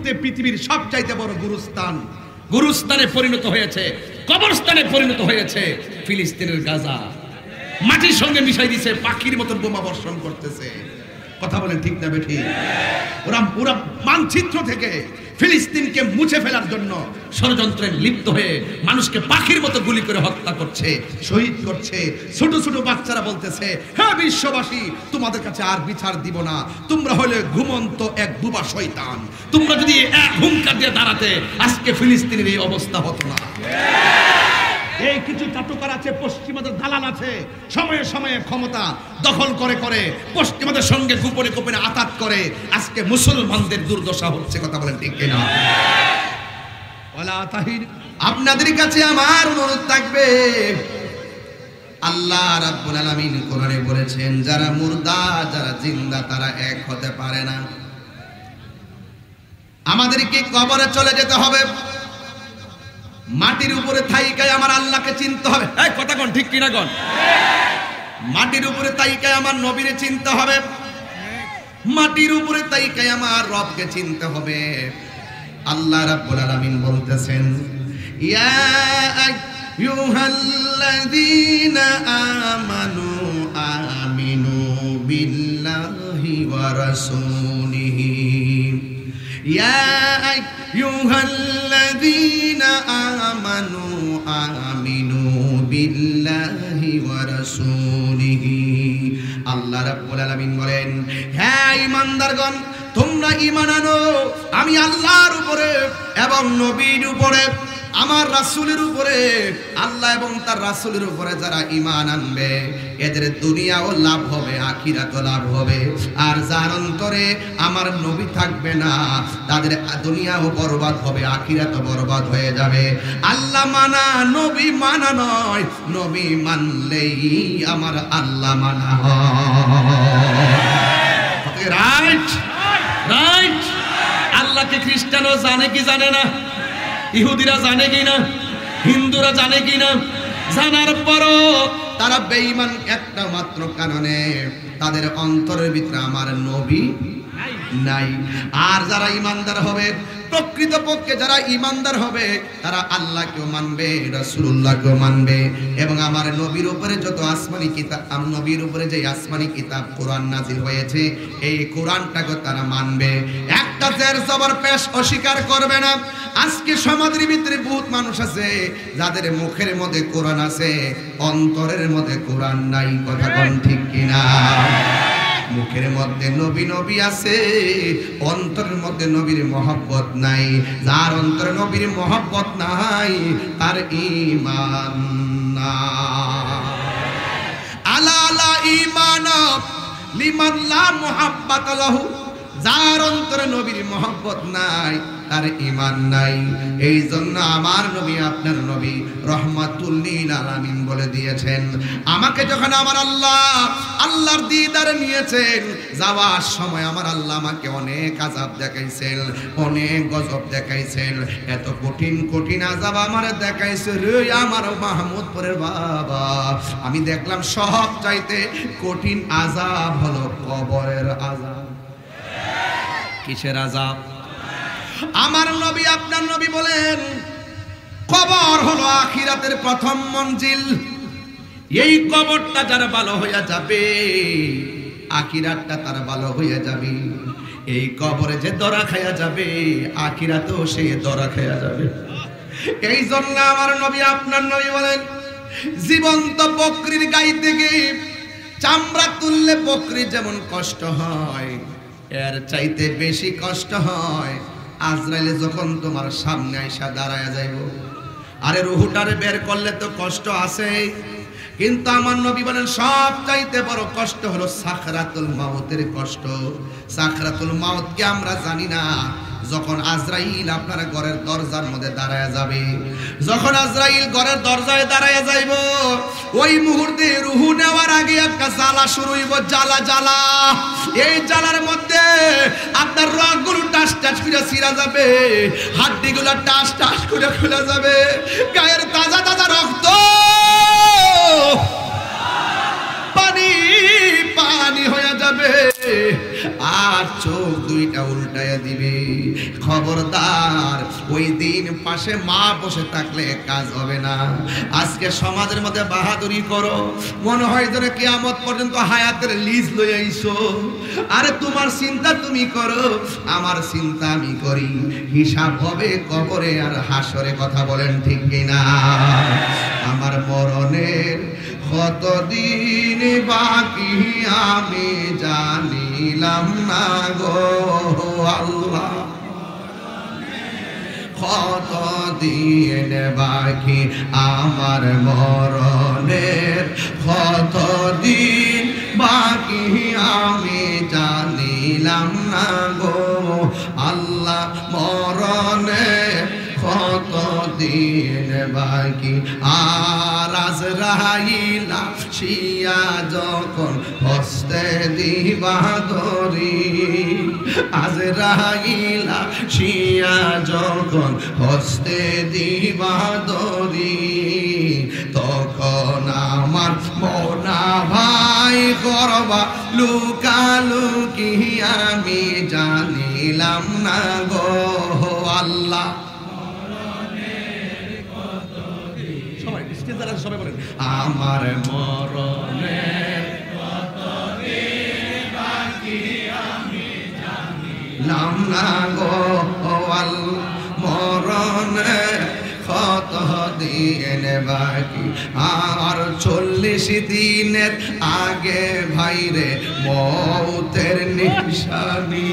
মুহূর্তে পৃথিবীর সবচাইতে বড় গুরুস্থানে পরিণত হয়েছে, কবরস্থানে পরিণত হয়েছে ফিলিস্তিনের গাজা। মাটির সঙ্গে মিশাই দিছে, পাখির মতো বোমা বর্ষণ করতেছে। কথা বলেন ঠিক না বেঠিক? ওরা মানচিত্র থেকে ফিলিস্তিনকে মুছে ফেলার জন্য ষড়যন্ত্রে লিপ্ত হয়ে মানুষকে পাখির মতো গুলি করে হত্যা করছে, শহীদ করছে। ছোট ছোট বাচ্চারা বলতেছে, হ্যাঁ বিশ্ববাসী, তোমাদের কাছে আর বিচার দিব না, তোমরা হলে ঘুমন্ত এক বুবা শয়তান। তোমরা যদি এক হুঙ্কার দিয়ে দাঁড়াতে, আজকে ফিলিস্তিনের এই অবস্থা হতো না। এই কিছু চাটুকার আছে, পশ্চিমাদের দালাল আছে, সময়ে সময়ে ক্ষমতা দখল করে করে পশ্চিমাদের সঙ্গে গোপনে গোপনে আতাত করে আজকে মুসলমানদের দুর্দশা হচ্ছে। কথা বলেন ঠিক কিনা? ওয়ালা তাহির, আপনাদের কাছে আমার অনুরোধ থাকবে, আল্লাহ রাব্বুল আলামিন কোরআনে বলেছেন, যারা মুর্দা যারা জিন্দা তারা এক হতে পারে না। আমাদেরকে কবরে চলে যেতে হবে, মাটির উপরে থাইকায় আমার আল্লাহকে চিনতে হবে। এই কথা কোন ঠিক কিনা কোন? মাটির উপরে তাইকায় আমার নবীরে চিনতে হবে, মাটির উপরে তাইকায় আমার রবকে চিনতে হবে। আল্লাহ রাব্বুল আলামিন বলতেছেন, ইয়া আইয়ুহাল্লাযীনা আমানু আমিনু বিল্লাহি ওয়া রাসূলিহি, ইয়া আইয়ুহাল্লাযীনা আমানু আমিনু বিল্লাহি ওয়া রাসূলিহি। আল্লাহ রাব্বুল আলামিন বলেন, হ্যাঁ ঈমানদারগণ, তোমরা ঈমান আনো আমি আল্লাহর উপরে এবং নবীর উপরে, আমার রাসূলের উপরে। আল্লাহ এবং তার রাসূলের উপরে যারা ঈমান আনবে, এদের দুনিয়াও লাভ হবে, আখিরাতও লাভ হবে। আর যার অন্তরে আমার নবী থাকবে না, তাদের দুনিয়াও বরবাদ হবে, আখিরাতও বরবাদ হয়ে যাবে। আল্লাহ মানা নবী মানা নয়, নবী মানলেই আমার আল্লাহ মানা হয়। Right right. আল্লাহকে খ্রিস্টানও জানে কি জানে না? ইহুদিরা জানে কি না? হিন্দুরা জানে কি না? জানার পরও তারা বেঈমান একটা মাত্র কারণে, তাদের অন্তরের ভিতরে আমার নবী নাই। আর যারা ঈমানদার হবে, প্রকৃতপক্ষে যারা ঈমানদার হবে, তারা আল্লাহকেও মানবে, রাসূলুল্লাহকেও মানবে, এবং আমার নবীর উপরে যত আসমানি কিতাব, নবীর উপরে যে আসমানি কিতাব কোরআন নাজিল হয়েছে, এই কোরআনটাকে তারা মানবে। একটা জের জবর পেশ অস্বীকার করবে না। আজকে সমাজের ভিতরে বহুত মানুষ আছে যাদের মুখের মধ্যে কোরআন আছে, অন্তরের মধ্যে কোরআন নাই। কথা কোন ঠিক কিনা? মুখের মধ্যে নবী নবী আছে, অন্তরের মধ্যে নবীর মহব্বত নাই। যার অন্তরে নবীর মহব্বত নাই, তার ঈমান নাই। আলা লা ঈমান লিমান লা মুহাব্বাত লাহু। যার অন্তরে নবীর মহব্বত নাই, তার ঈমান নাই। এই জন্য আমার নবী, আপনার নবী রহমাতুল লিল আলামিন বলে দিয়েছেন, আমাকে যখন আমার আল্লাহর দিদারে নিয়েছেন, যাওয়ার সময় আমার আল্লাহ আমাকে অনেক আযাব দেখাইছেন, অনেক গজব দেখাইছেন। এত কঠিন কঠিন আযাব আমারে দেখাইছে রে আমার মাহমুদপুরের বাবা। আমি দেখলাম সব চাইতে কঠিন আযাব হলো কবরের আযাব। কিসের আযাব? আমার নবী, আপনার নবী বলেন, কবর হলো আখিরাতের প্রথম মঞ্জিল। এই কবরটা যার ভালো হইয়া যাবে, আখিরাতটা তার ভালো হইয়া যাবে। এই কবরে যে দরা খাইয়া যাবে, আখিরাতেও সে দরা খাইয়া যাবে। এই জন্য আমার নবী, আপনার নবী বলেন, জীবন্ত বকরির গাই থেকে চামড়া তুললে বকরির যেমন কষ্ট হয়, এর চাইতে বেশি কষ্ট হয় আজরাইলে যখন তোমার সামনে আইসা দাঁড়ায় যাইব। আরে রুহুটারে বের করলে তো কষ্ট আছে, কিন্তু আমার নবী বলেন সব চাইতে বড় কষ্ট হলো সাকরাতুল মাউতের কষ্ট। সাকরাতুল মাউত কি আমরা জানি না? যখন আজরাইল আপনার ঘরের দরজার মধ্যে দাঁড়ায় যাবে, যখন আজরাইল ঘরের দরজায় দাঁড়ায় যাইব, ওই মুহূর্তে রুহু নেওয়ার আগে একটা জ্বালা শুরু হইব, জ্বালা জ্বালা। এই জ্বালার মধ্যে আপনার রগগুলো টাস টাস করে ছিঁড়া যাবে, হাড্ডিগুলো টাস টাস করে খুলে যাবে, গায়ের তাজা তাজা রক্ত পানি পানি হয়ে যাবে। আর চোখ দুইটা উল্টায়া দিবে। খবরদার, ওই দিন পাশে মা বসে থাকলে কাজ হবে না। আজকে সমাজের মধ্যে বাহাদুরি করো, মনে হয় যেন কিয়ামত পর্যন্ত হায়াতের লিজ লই আইছো। আরে তোমার চিন্তা তুমি করো, আমার চিন্তা আমি করি। হিসাব হবে কবরে আর হাসরে, কথা বলেন ঠিক কিনা? আমার মরণের কতদিন বাকি আমি জানিলাম না গো আল্লাহ, কতদিন বাকি আমার মরণের, কতদিন বাকি আমি জানিলাম না গো আল্লাহ, মরণের কতদিন বাকি। আর আজরাইল আসিয়া যখন হস্তে দিবা ধরি, আজরাইল আসিয়া যখন হস্তে দিবা ধরি, তখন আমার মনা ভাই করবা লুকালুকি আমি জানিলাম না গো আল্লাহ। সবাই বলেন আমার মরণের কতদিন বাকি আমি জানিলাম না গো আল্লাহ, মরণের কতদিন বাকি। আর 40 দিনের আগে ভাইরে মৌতের নিশানি,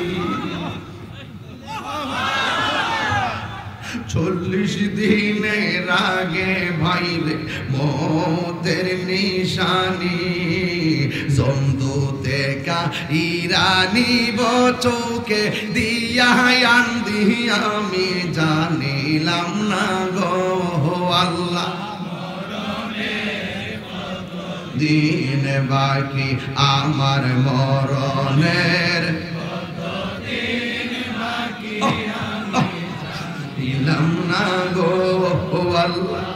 40 দিনের আগে ভাইরে মৌতের নিশানি, জন্দুতে কাইরানি চৌকে দিয়া আন্দি আমি জানিলাম না গো আল্লাহ, দিন বাকি আমার মরণের, জানিলাম না গো আল্লাহ,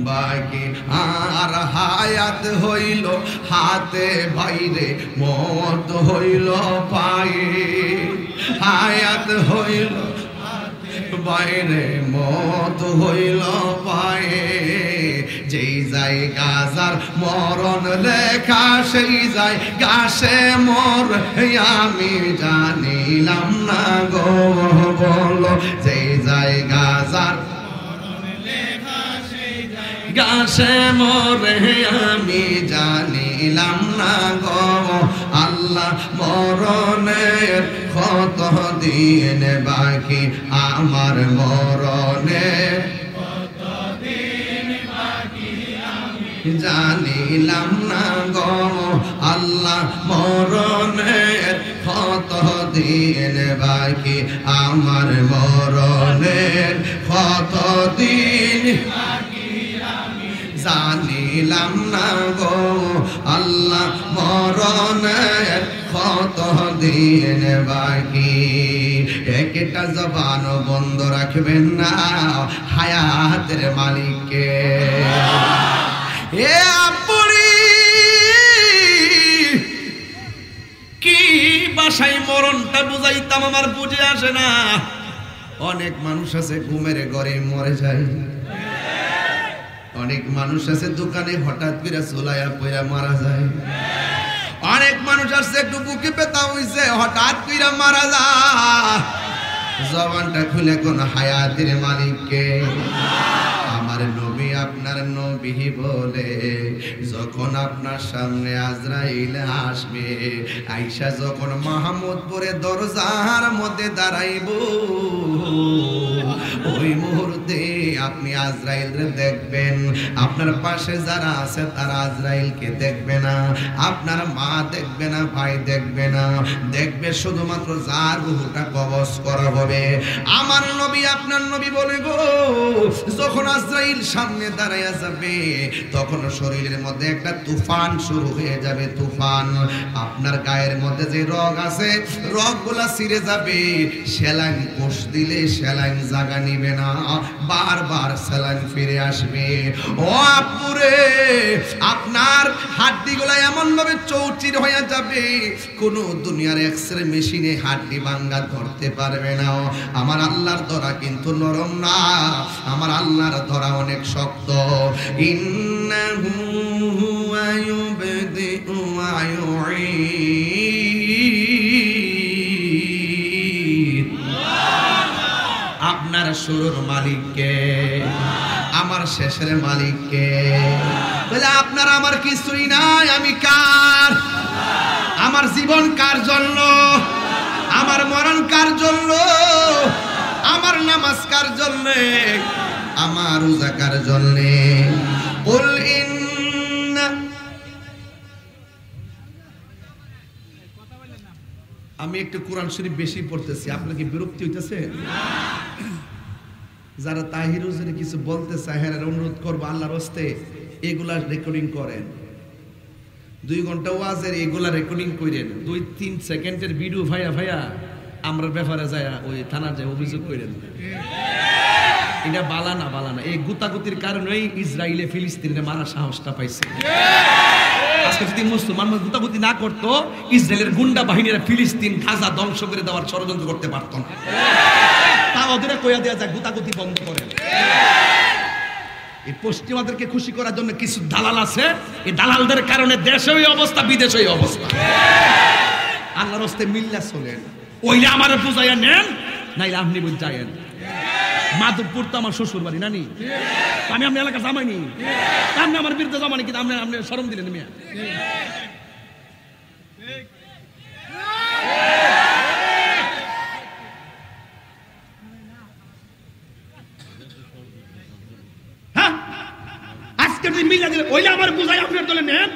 বাকি। আর হায়াত হইল হাতে বাইরে, মত হইল পায়ে, হায়াত হইল বাইরে, মত হইল পায়ে। যেই জায়গা যার মরণ লেখা সেই জায়গা সে মর আমি জানিলাম না গো বলো, যেই জায়গা যার গাছে মরে আমি জানিলাম না গো আল্লাহ, মরণের কতদিন বাকি আমার মরণের কতদিন বাকি আমি জানিলাম না গো আল্লাহ, মরণের কতদিন বাকি আমার মরণের কতদিন জানিলাম না গো আল্লাহ, মরণের কতদিন বাকি। একটা জবান বন্ধ রাখবেন না হায়াতের মালিককে। এ আপনি কি বাসায় মরণটা বুঝাইতাম আমার বুঝে আসে না। অনেক মানুষ আছে ঘুমের ঘরে মরে যায়, অনেক মানুষ আছে দোকানে হঠাৎ করে চলাইয়া পইরা মারা যায়, অনেক মানুষ আছে একটু বুকে ব্যথা হইছে হঠাৎ করে মারা যায়। জবানটা খুলে কোন হায়াতের মালিককে। আমার নবী আপনার নবী বলে যখন আপনার সামনে আজরাইল আসবে, আয়েশা যখন মাহমুদপুরে দরজার মধ্যে দাঁড়াইব, ওই মুহূর্তে আপনি আজরাইলকে দেখবেন। আপনার পাশে যারা আছে তারা আজরাইলকে দেখবে না, আপনার মা দেখবে না, ভাই দেখবে না, দেখবে শুধুমাত্র যার রূহটা কবজ করা হবে। আমার নবী আপনার নবী বলে গো, যখন আজরাইল সামনে দাঁড়াইয়া যাবে তখন শরীরের মধ্যে একটা তুফান শুরু হয়ে যাবে, তুফান। আপনার গায়ের মধ্যে যে রগ আছে রগগুলা ছিঁড়ে যাবে, সেলাইন কোষ দিলে সেলাইন জায়গা নিবে না, আবার স্যালাইন ফিরে আসবে। ও আপুরে, আপনার হাড্ডিগুলো এমন ভাবে চৌচির হয়ে যাবে, কোন দুনিয়ার এক্সরে মেশিনে হাড্ডি ভাঙা ধরতে পারবে না। আমার আল্লাহর ধরা কিন্তু নরম না, আমার আল্লাহর ধরা অনেক শক্ত। ইন্নাহু হুয়া ইউবদিউ ওয়া ইউঈদ। আপনার শুরুর মালিককে, আমার শেষের মালিককে। বলে আপনার আমার কিছুই নাই, আমি কার? আমার জীবন কার জন্য? আমার মরণ কার জন্য? আমার নামাজ কার জন্য? আমার রোজা কার জন্য? কুল ইন্না, আমি একটু কোরআন শরীফ বেশি পড়তেছি, আপনার কি বিরক্তি হইতেছে? যারা তাহির হুজুরে কিছু বলতে চায় হেরার অনুরোধ করবো আল্লাহর হস্তে এগুলা রেকর্ডিং করেন। 2 ঘন্টা ওয়াজের এগুলা রেকর্ডিং করেন, 2-3 সেকেন্ডের ভিডিও ভাইয়া ভাইয়া আমরা ব্যাপারে যায় ওই থানা যায় অভিযোগ করেন। এটা বালানা বালানা, এই গুতাগুতির কারণেই ইসরায়েলে ফিলিস্তিনে মারা সাহসটা পাইছে। আজকে যদি মুসলমান গুতাগুতি না করতো, ইসরায়েলের গুন্ডা বাহিনীরা ফিলিস্তিন গাজা ধ্বংস করে দেওয়ার ষড়যন্ত্র করতে পারতো না। তা ওদের কইয়া দেওয়া যায় গুতাগুতি বন্ধ করেন। এই পশ্চিমাদেরকে খুশি করার জন্য কিছু দালাল আছে, এই দালালদের কারণে দেশে ওই অবস্থা, বিদেশে ওই অবস্থা। আল্লাহর হস্তে মিল্লা চলেন, ওইলে আমার বুঝাইয়া নেন, নাইলে আপনি বুঝাইয়েন। মাধবপুর তো আমার শ্বশুর বাড়ি নানি, আমি আপনি এলাকা জামাইনি, আপনি আমার বিরুদ্ধে জামানি, কিন্তু আপনি আপনি শরম দিলেন মিয়া। হ্যাঁ, আজকে যদি মিল্লা দিলে ওইলে আমার বুঝাই আপনার দলে নেন,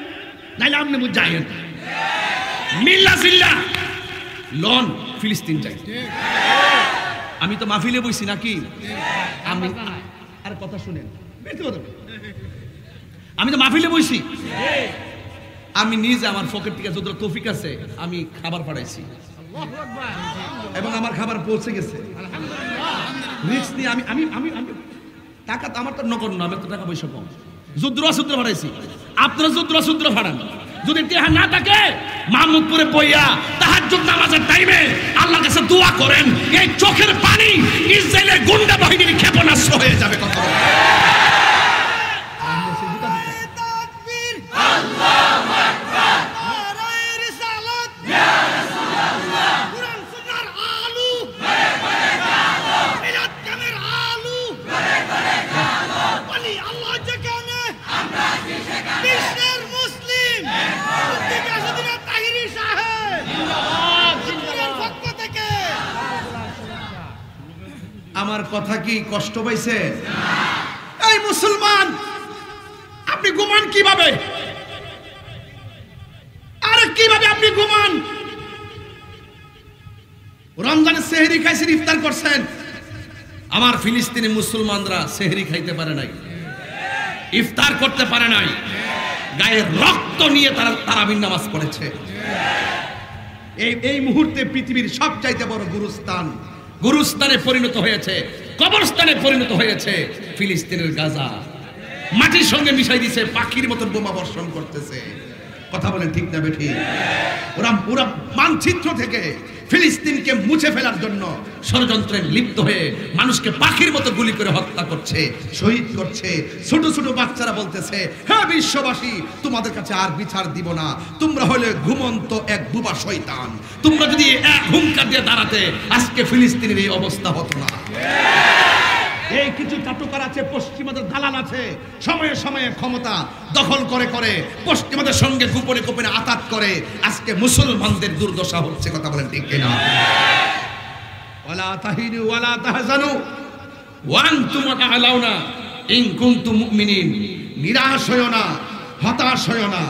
নাইলে আপনি বুঝাইয়েন। মিল্লা জিল্লা লন ফিলিস্তিন যাই। আমি তো মাহফিলে বইছি নাকি? আমি আর কথা শুনেন, আমি তো মাহফিলে বইছি। আমি নিজে আমার পকেট থেকে যত তৌফিক আছে আমি খাবার পাঠাইছি এবং আমার খাবার পৌঁছে গেছে। রিস্ক নিয়ে আমি আমি আমি আমি টাকা তো আমার তো নগদ না, আমি তো টাকা পয়সা কম, যুদ্র সূত্র ভাড়াইছি। আপনারা যুদ্র সূত্র ভাড়ান, যদি টেহা না থাকে মাহমুদপুরে বইয়া তাহাজ্জুদ নামাজের টাইমে আল্লাহর কাছে দোয়া করেন, এই চোখের পানি ইসরায়েলের গুন্ডা বাহিনীর ক্ষেপণাস্ত্র হয়ে যাবে। কথা বলেন তাকবীর, আল্লাহু আকবার, নারায়ে রিসালাত, ইয়া রাসূলুল্লাহ, কুরআন সুন্নাহর আলু, করে করে গালো, মিলাদ কামের আলু, করে করে গালো, বলি আল্লাহ যেখানে আমরা কি সেখানে, বিশ্বের মুসলিম আমার কথা কি কষ্ট পাইছে? এই মুসলমান, আপনি ঘুমান কিভাবে? আরে কিভাবে আপনি ঘুমান? রমজানের সেহরি খাইছেন, ইফতার করছেন। আমার ফিলিস্তিনি মুসলমানরা সেহরি খাইতে পারে নাই, ইফতার করতে পারে নাই, গায়ের রক্ত নিয়ে তারা তারাবির নামাজ পড়েছে। এই মুহূর্তে পৃথিবীর সবচাইতে বড় গুরুস্থানে পরিণত হয়েছে, কবরস্থানে পরিণত হয়েছে ফিলিস্তিনের গাজা। মাটির সঙ্গে মিশাই দিছে, পাখির মতন বোমা বর্ষণ করতেছে। কথা বলেন ঠিক না বেঠি? ওরা মানচিত্র থেকে ফিলিস্তিনকে মুছে ফেলার জন্য ষড়যন্ত্রে লিপ্ত হয়ে মানুষকে পাখির মতো গুলি করে হত্যা করছে, শহীদ করছে। ছোট ছোট বাচ্চারা বলতেছে, হ্যাঁ বিশ্ববাসী, তোমাদের কাছে আর বিচার দিব না, তোমরা হলে ঘুমন্ত এক বুবা শয়তান। তোমরা যদি এক হুঙ্কার দিয়ে দাঁড়াতে, আজকে ফিলিস্তিনের এই অবস্থা হতো না। এই কিছু চাটুকার আছে, পশ্চিমাদের দালাল আছে, সময়ে সময়ে ক্ষমতা দখল করে করে পশ্চিমাদের সঙ্গে গোপনে গোপনে আতাত করে। আজকে মুসলমানদের দুর্দশা হচ্ছে। কথা বলেন ঠিক কিনা? ওয়ালা তাহিনু ওয়ালা তাহজানু ওয়া আনতুম আ'লাউনা ইন কুনতুম মুমিনিন। নিরাশ হয়ো না, হতাশ হয়ো না।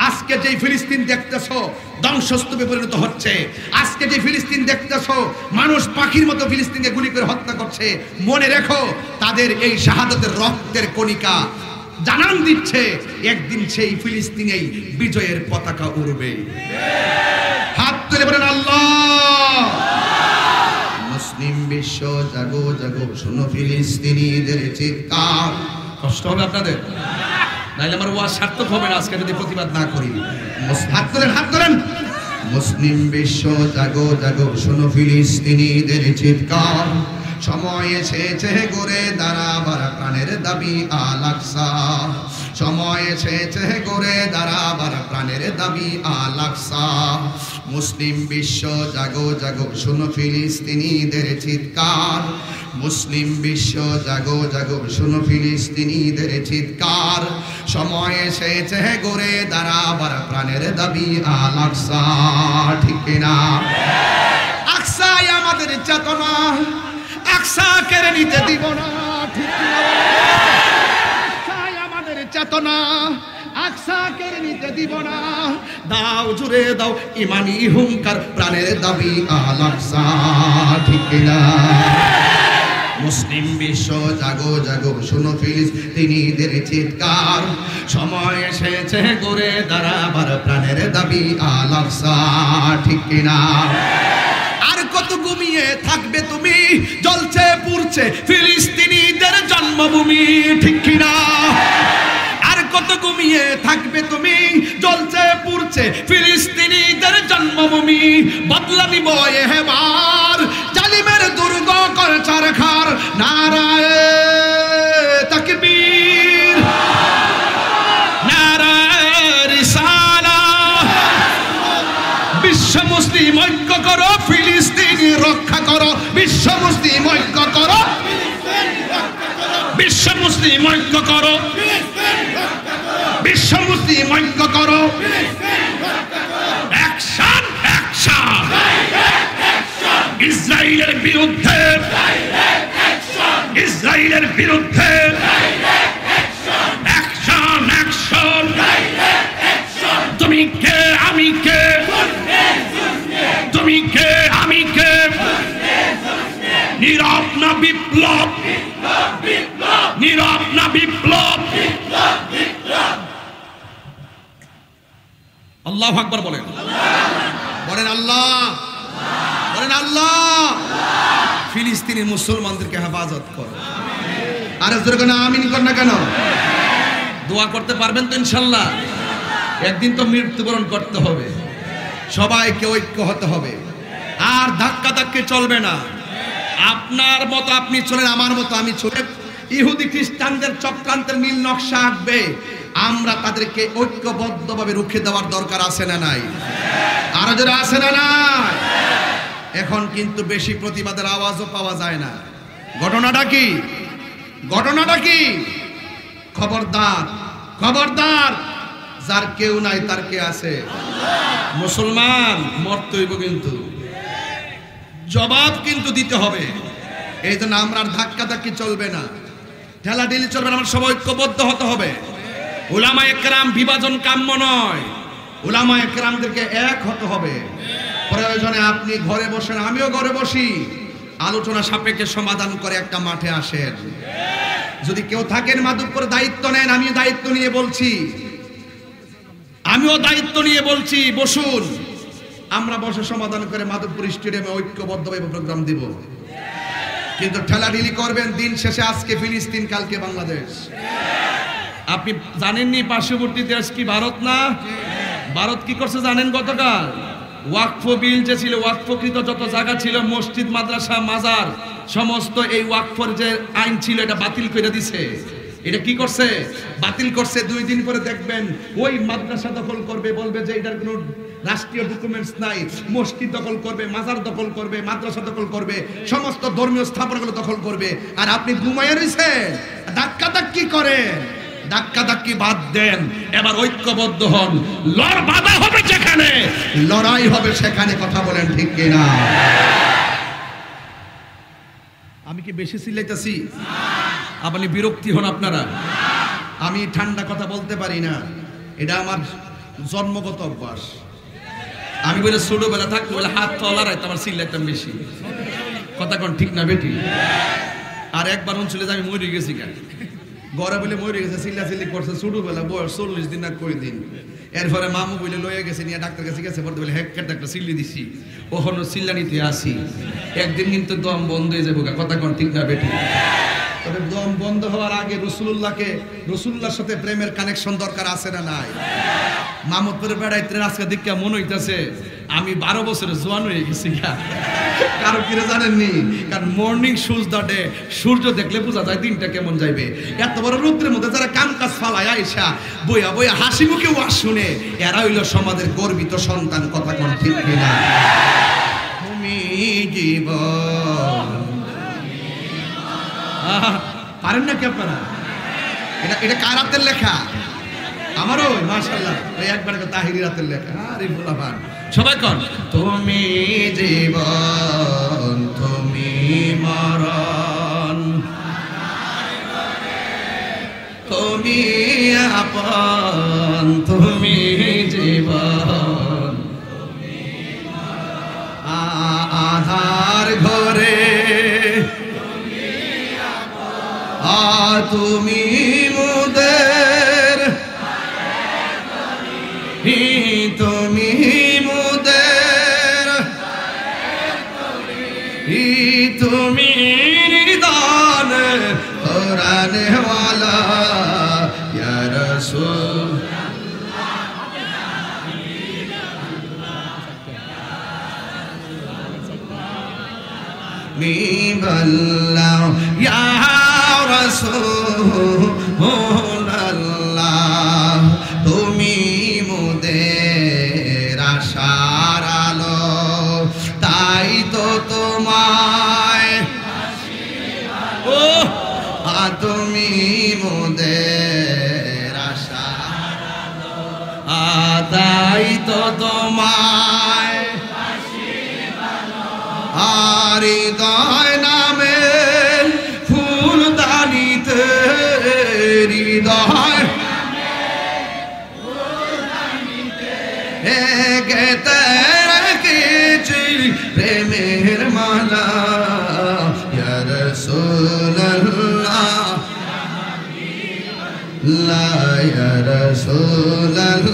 আজকে যে ফিলিস্তিন দেখতেছো ধ্বংসস্তূপে পরিণত হচ্ছে, আজকে যে ফিলিস্তিন দেখতেছো মানুষ পাখির মতো ফিলিস্তিনকে গুলি করে হত্যা করছে, মনে রেখো তাদের এই শাহাদাতের রক্তের কণিকা জানান দিচ্ছে একদিন সেই ফিলিস্তিনেই বিজয়ের পতাকা উড়বে। হাত তুলে বলেন আল্লাহ। মুসলিম বিশ্ব জাগো জাগো শোনো ফিলিস্তিনিদের চিৎকার। কষ্ট হবে আপনাদের, নাইলে আমার ওয়াজ সার্থক হবে না আজকে যদি প্রতিবাদ না করি। হাত তোলেন, হাত তোলেন। মুসলিম বিশ্ব জাগো জাগো শোনো ফিলিস্তিনিদের চিৎকার। সময় এসেছে গড়ে দাঁড়াবার প্রাণের দাবি আল আকসা। সময় এসেছে গড়ে দাঁড়াবার প্রাণের দাবি আল আকসা। মুসলিম বিশ্ব জাগো জাগো শোনো ফিলিস্তিনিদের চিৎকার। মুসলিম বিশ্ব জাগো জাগো শোনো ফিলিস্তিনিদের চিৎকার। সময় এসেছে গড়ে দাঁড়াবার প্রাণের দাবি আল আকসা। ঠিক কিনা? আকসাই আমাদের চেতনা, আকসা কেড়ে নিতে দিব না। ঠিক কিনা? আকসাই আমাদের চেতনা, আকসা কেড়ে নিতে দিব না। দাও জুড়ে দাও ইমানি হুঙ্কার, প্রাণের দাবি আল আকসা। ঠিক কিনা? মুসলিম বিশ্ব জাগো জাগো শোনো ফিলিস্তিনিদের চিৎকার। সময় এসেছে গড়ে দাঁড়াবার প্রাণের দাবি আল আকসা। ঠিক কিনা? আর কত ঘুমিয়ে থাকবে তুমি, জ্বলছে পুড়ছে ফিলিস্তিনিদের জন্মভূমি। ঠিক কিনা? আর কত ঘুমিয়ে থাকবে তুমি, জ্বলছে পুড়ছে ফিলিস্তিনিদের জন্মভূমি। বদলা নিব এবার জালিমের দুর্গ করে চারখার। নারায়ে তাকবীর, নারায়ে রিসালাহ। বিশ্ব মুসলিম ঐক্য করো, ফিলিস্তিন রক্ষা করো। বিশ্ব মুসলিম ঐক্য করো, বিশ্ব মুসলিম ঐক্য করো, বিশ্ব মুসলিম ঐক্য করো। অ্যাকশন, অ্যাকশন ইসরায়েলের বিরুদ্ধে, ইসরায়েলের বিরুদ্ধে। Action, action. তুমি কে আমি কে, তুমি কে আমি কে। নীরব না বিপ্লব, নীরব না বিপ্লব। আল্লাহু আকবার বলেন, বলেন আল্লাহ, বলেন আল্লাহ। ফিলিস্তিনি মুসলমানদেরকে হেফাজত করো। আর জোরে কেন আমিন কর না কেন? দোয়া করতে পারবেন তো ইনশাল্লাহ? একদিন তো মৃত্যুবরণ করতে হবে, সবাইকে ঐক্য হতে হবে। আর ধাক্কা ধাক্কি চলবে না। আপনার মতো আপনি চলেন, আমার মতো আমি চলে। ইহুদি খ্রিস্টানদের চক্রান্তের নীল নকশা আঁকবে, আমরা তাদেরকে ঐক্যবদ্ধভাবে রুখে দেওয়ার দরকার আছে না নাই? আরো যারা আছে না নাই? এখন কিন্তু বেশি প্রতিবাদের আওয়াজও পাওয়া যায় না। ঘটনাটা কি? ঘটনাটা কি? খবরদার, খবরদার। যার কেউ নাই তার কে আছে? মুসলমান মরতে হইব, কিন্তু জবাব কিন্তু দিতে হবে। এই জন্য আমরা ধাক্কা ধাক্কি চলবে না, ঠেলাঠেলি চলবে না। আমরা সবাই ঐক্যবদ্ধ হতে হবে। উলামায়ে কেরাম বিভাজন কাম্য নয়। উলামায়ে কেরামদেরকে এক হতে হবে। প্রয়োজনে আপনি ঘরে বসেন, আমিও ঘরে বসি, আলোচনা সাপেক্ষে সমাধান করে একটা মাঠে আসেন। যদি কেউ থাকেন মাদুপুরে দায়িত্ব নেন, আমি দায়িত্ব নিয়ে বলছি, আমিও দায়িত্ব নিয়ে বলছি, বসুন। আমরা বসে সমাধান করে মাধবপুর স্টেডিয়ামে ঐক্যবদ্ধভাবে প্রোগ্রাম দিব। কিন্তু ঠেলাঢিলি করবেন, দিন শেষে আজকে ফিলিস্তিন, কালকে বাংলাদেশ। আপনি জানেননি পার্শ্ববর্তী দেশ কি ভারত না? ভারত কি করছে জানেন? গতকাল ওয়াকফ বিল যে ছিল, ওয়াকফকৃত যত জায়গা ছিল, মসজিদ, মাদ্রাসা, মাজার, সমস্ত এই ওয়াকফর যে আইন ছিল এটা বাতিল করে দিছে। এটা কি করছে? বাতিল করছে। 2 দিন পরে দেখবেন ওই মাদ্রাসা দখল করবে, বলবে যে এটার কোনো রাষ্ট্রীয় ডকুমেন্টস নাই। মসজিদ দখল করবে, মাজার দখল করবে, মাদ্রাসা দখল করবে, সমস্ত ধর্মীয় স্থাপনাগুলো দখল করবে। আর আপনি ঘুমাইয়া রয়েছেন, ধাক্কা ধাক্কি করেন। ধাক্কা ধাক্কি বাদ দেন, এবার ঐক্যবদ্ধ হন। বাধা হবে যেখানে, লড়াই হবে সেখানে। কথা বলেন ঠিক কিনা? আমি কি বেশি চিল্লাইতেছি? আপনি বিরক্তি হন আপনারা? আমি ঠান্ডা কথা বলতে পারি না, এটা আমার জন্মগত অভ্যাস। আমি বলে ছোটবেলা থাকতে বলে হাত তোলা রাখতে আমার চিল্লাইতাম বেশি। কথা কোন ঠিক না বেটি? আর একবার চলে যে আমি মরে গেছি কেন? ঘরে বলে মরে গেছে, চিল্লাচিল্লি করছে, ছোটবেলা বয়স 40 দিন না কই দিন। এরপরে মামু বলে লয়ে গেছে, নিয়ে ডাক্তার কাছে গেছে, পরে বলে হেক্কার ডাক্তার চিল্লি দিছি, ওখানে চিল্লানিতে আসি, একদিন কিন্তু দম বন্ধ হয়ে যাবো। কথা কন ঠিক না বেটি? তবে দম বন্ধ হওয়ার আগে রসুল্লাহর সাথে প্রেমের কানেকশন দরকার আছে না নাই? মামুদপুরে বেড়াইতে আজকে দেখে মনে হইতেছে আমি 12 বছরের জোয়ান হয়ে গেছি। কারো কিরে জানেননি? কারণ মর্নিং সূর্য দাটে, সূর্য দেখলে বোঝা যায় দিনটা কেমন যাইবে। এত বড় রৌদ্রের মধ্যে যারা কাম কাজ ফালায় আইসা বইয়া বইয়া হাসি মুখে ওয়াজ শুনে, এরা হইল সমাজের গর্বিত সন্তান। কথা কোন ঠিক কিনা? তুমি জীবন পারেন না কি আপনারা? এটা কার হাতের লেখা? আমারও মাশাআল্লাহ, একবার তাহিরি রাতের লেখা। আরে ভোলাবান সবাই কন, তুমি জীবন তুমি মরণ, তুমি আপন তুমি জীবন, আধার ঘরে তুমি মুদের, তুমি মুদের, তুমি নিদান কোরআনে ওয়ালা ইয়া রাসূল। মি বল্লাহ ইয়া রাসূলুল্লাহ, তুমি মোদের আশার আলো, তাই তো তোমায় ও তুমি মোদের আশার আলো, তাই তো তোমায় আর হৃদয় নামে ফুলদানিতে, হৃদয় গেতে রেখেছি প্রেমের মালা, ইয়া রাসূলুল্লাহ ইয়া রাসূলুল্লাহ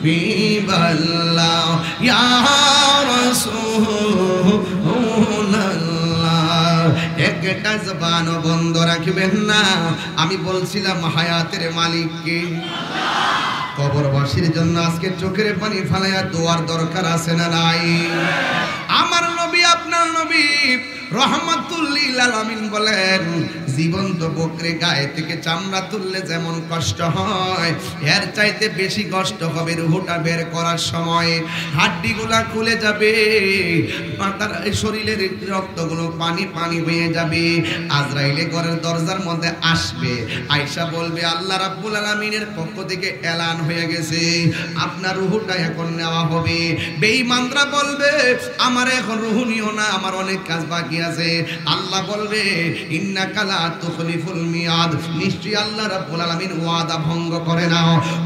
বিবাল্লাহ ইয়া রাসূলুল্লাহ। একটা জবান বন্ধ রাখবেন না। আমি বলছিলাম হায়াতের মালিককে। কবরবাসীর জন্য আজকে চোখের পানি ফালাইয়া দোয়ার দরকার আছে না নাই? আমার নবী আপনার নবী রহমাতুল লিল আলামিন বলেন, জীবন্ত বকরে গায়ে থেকে চামড়া তুললে যেমন কষ্ট হয়, এর চাইতে বেশি কষ্ট হবে রুহটা বের করার সময়। হাড্ডিগুলা খুলে যাবে, মাথার শরীরের রক্তগুলো পানি পানি হয়ে যাবে। আজরাইলে ঘরের দরজার মধ্যে আসবে, আয়েশা বলবে আল্লাহ রাব্বুল আলামিনের পক্ষ থেকে এলান হয়ে গেছে, আপনার রুহটা এখন নেওয়া হবে। বেঈমানরা বলবে আমার এখন রুহ নিও না, আমার অনেক কাজ বাকি আছে। আল্লাহ বলবে ইন্নাকা লা তুখলিফুল মিয়াদ, নিশ্চয়ই আল্লাহ রাব্বুল আলামিন ওয়াদা ভঙ্গ করে না।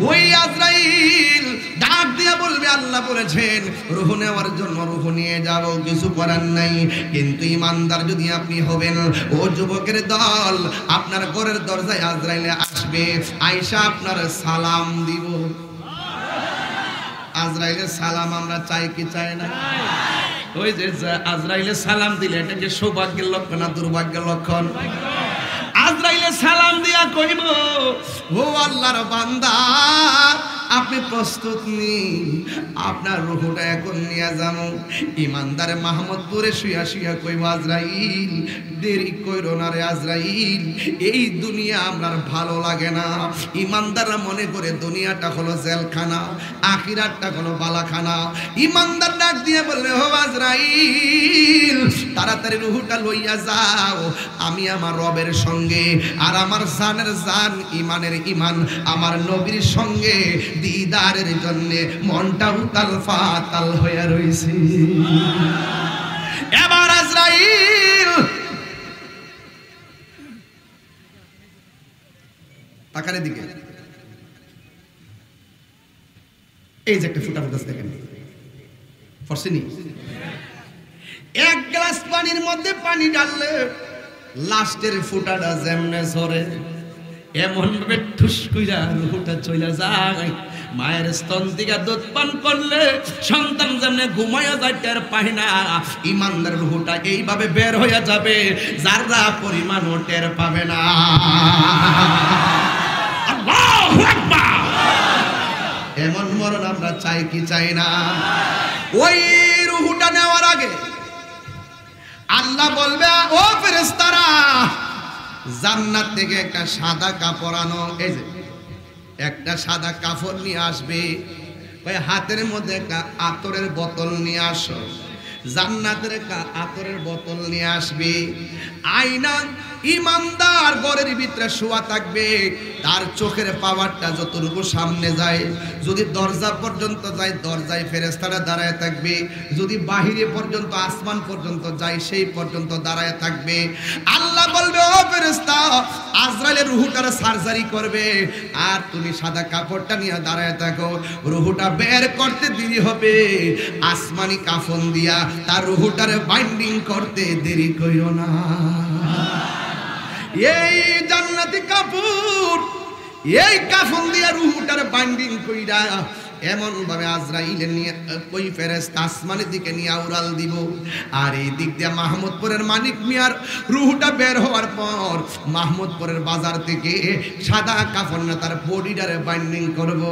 ওই আজরাইল ডাক দিয়া বলবে আল্লাহ বলেছেন রূহ নেওয়ার জন্য রূহ নিয়ে যাব, কিছু করার নাই। কিন্তু ইমানদার যদি আপনি হবেন, ও যুবকের দল, আপনার ঘরের দরজায় আজরাইলে আসবে, আয়েশা আপনার সালাম দিব। আজরাইলের সালাম আমরা চাই কি চাই না? ওই যে আজরাইলে সালাম দিলে এটা কি সৌভাগ্যের লক্ষণ না দুর্ভাগ্যের লক্ষণ? আজরাইলে সালাম দিয়া কইব, ও আল্লাহর বান্দা আপনি প্রস্তুত নি, আপনার রূহটা এখন নিয়ে যাবো। ইমানদার মাহমুদপুরে শুয়া শুয়া কইব আজরাইল দেরি কইরো না রে আজরাইল, এই দুনিয়া আমার ভালো লাগে না। ইমানদাররা মনে করে দুনিয়াটা হলো জেলখানা, আখিরাতটা হলো বালাখানা। ইমানদার ডাক দিয়ে বললে ও আজরাইল তাড়াতাড়ি রূহটা লইয়া যাও, আমি আমার রবের সঙ্গে আর আমার জানের জান ইমানের ইমান আমার নবীর সঙ্গে দিদারের জন্য মনটা উতাল ফাতাল হয়ে রইছে। এবার আজরাইল তাকারে দিকে, এই যে একটা ফুটা ফুটা দেখেন ফরসিনি, এক গ্লাস পানির মধ্যে পানি ঢাললে লাস্টের ফুটাটা যেমনে ঝরে এমন ভাবে ঠুস কইরা রুহুটা চইলা যায়। মায়ের স্তন থেকে দুধ পান করলে সন্তান যেমনে ঘুমায়া যায় টের পায় না, ইমানদার রুহুটা এইভাবে বের হয়ে যাবে যারা পরিমাণও টের পাবে না। আল্লাহু আকবার। এমন মরণ আমরা চাই কি চাই না? ওই রুহুটা নেওয়ার আগে আল্লাহ বলবে, ও ফেরেশতারা জান্নাত থেকে একটা সাদা কাপড় আনো। এই যে একটা সাদা কাপড় নিয়ে আসবে, ওই হাতের মধ্যে একটা আতরের বোতল নিয়ে আসো। জান্নাতের একটা আতরের বোতল নিয়ে আসবে। আয়না ইমানদার ঘরের ভিতরে শোয়া থাকবে, তার চোখের পাওয়ারটা যতটুকু সামনে যায়, যদি দরজা পর্যন্ত যায় দরজায় ফেরেশতারা দাঁড়ায় থাকবে, যদি বাহিরে পর্যন্ত আসমান পর্যন্ত যায় সেই পর্যন্ত দাঁড়ায় থাকবে। আল্লাহ বলবে, ও ফেরেশতা আজরাইলের রুহুটার সার্জারি করবে, আর তুমি সাদা কাপড়টা নিয়ে দাঁড়ায় থাকো। রুহুটা বের করতে দেরি হবে, আসমানি কাফন দিয়া তার রুহুটারে বাইন্ডিং করতে দেরি কইরো না। এই জান্নাতি কাপড়, এই কাফন দিয়া রুহুটারে বাইন্ডিং কইরা এমন ভাবে আজরাইল নিয়ে ওই ফেরেশতা আসমানের দিকে নিয়ে উড়াল দিব। আর এই দিক দিয়ে মাহমুদপুরের মানিক মিয়ার রুহুটা বের হওয়ার পর মাহমুদপুরের বাজার থেকে সাদা কাফন না তার বডিটারে বাইন্ডিং করব,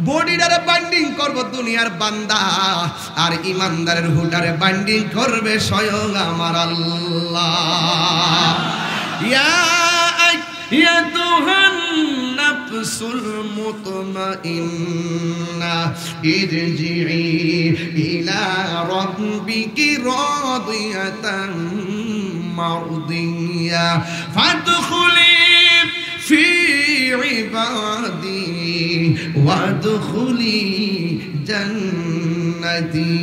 বডিটারে বাইন্ডিং করব দুনিয়ার বান্দা, আর ইমানদারের রুহুটারে বাইন্ডিং করবে স্বয়ং আমার আল্লাহ। ইয়া আইয়াতুহান নাফসুল মুতমাইন্না ইরজিই ইলা রাব্বিকি রাদিয়াতান মারদিয়া ফাদখুলি ফি ইবাদি ওয়াদখুলি জান্নাতি।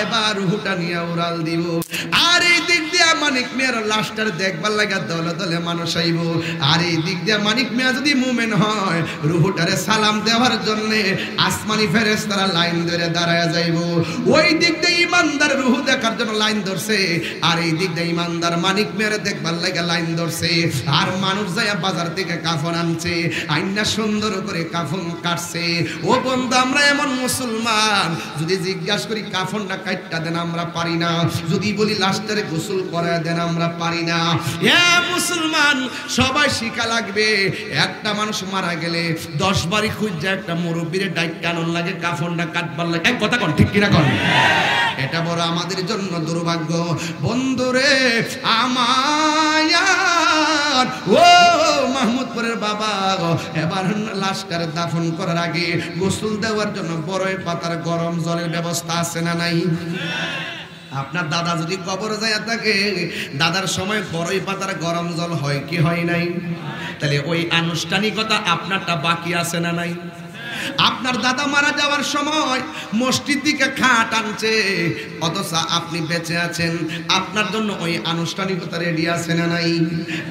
এবার রুহুটা নিয়ে উড়াল দিব। আর এই দিক দিয়ে মানিক মিয়ার লাশটার দেখবার লাগা দলে দলে মানুষ আইব। আর এই দিক দিয়ে মানিক মিয়া যদি মুমিন হয় রুহুটারে সালাম দেওয়ার জন্য আসমানি ফেরেশতারা লাইন ধরে দাঁড়ায় যাইব। ওই দিক দিয়ে ইমানদার রুহু দেখার জন্য লাইন ধরছে, আর এই দিক দিয়ে ইমানদার মানিক মিয়ারে দেখবার লাগা লাইন ধরছে। আর মানুষ যাইয়া বাজার থেকে কাফন আনছে, আইনা সুন্দর করে কাফন কাটছে। ও বন্ধু, আমরা এমন মুসলমান, যদি জিজ্ঞাসা করি কাফনটা কাটটা দেন আমরা পারি না, যদি বলি লাশটারে গোসল করায় দেন আমরা পারি না। এ মুসলমান, সবাই শিখা লাগবে, একটা মানুষ মারা গেলে 10 বারই খুঁজে একটা মুরব্বীরে ডাইক্কা আনন লাগে, কাফনটা কাটবার লাগে। এক কথা কন, ঠিক কিনা কন? এটা বড় আমাদের জন্য দুর্ভাগ্য। বন্ধুরে আমার, ও মাহমুদপুরের বাবা, এবার লাশটারে দাফন করার আগে গোসল দেওয়ার জন্য বড়ই পাতার গরম জলের ব্যবস্থা আছে না নাই? আপনার দাদা যদি কবরে যায় থাকে, দাদার সময় বড়ই পাতার গরম জল হয় কি হয় নাই? তাহলে ওই আনুষ্ঠানিকতা আপনারটা বাকি আছে না নাই? আপনার দাদা মারা যাওয়ার সময় মসজিদ থেকে খাট আনছে, অথচ আপনি বেঁচে আছেন, আপনার জন্য ওই আনুষ্ঠানিকতা রেডি আছে না নাই?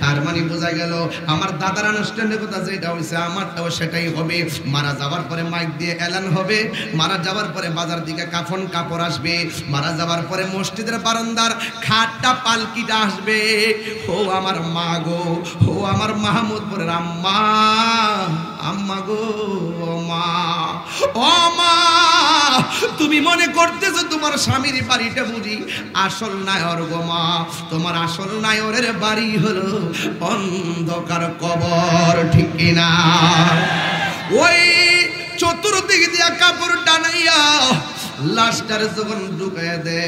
তার মানে বোঝা গেল আমার দাদার আনুষ্ঠানিকতা যেটা হয়েছে আমারটাও সেটাই হবে। মারা যাওয়ার পরে মাইক দিয়ে এলান হবে, মারা যাওয়ার পরে বাজার দিকে কাফন কাপড় আসবে, মারা যাওয়ার পরে মসজিদের বারান্দার খাটটা পালকিটা আসবে। ও আমার মা গো, ও আমার মাহমুদপুরের আম্মা, আম্মা গো, মা, ও মা, তুমি মনে করতেছো তোমার স্বামীর বাড়িটা বুঝি আসল নায়র গো মা? তোমার আসল নায়রের বাড়ি হলো অন্ধকার কবর, ঠিক কিনা? ওই চতুর্দিক দিয়া কাপড় টানাইয়া লাশটার যখন ঢুকাইয়া দে।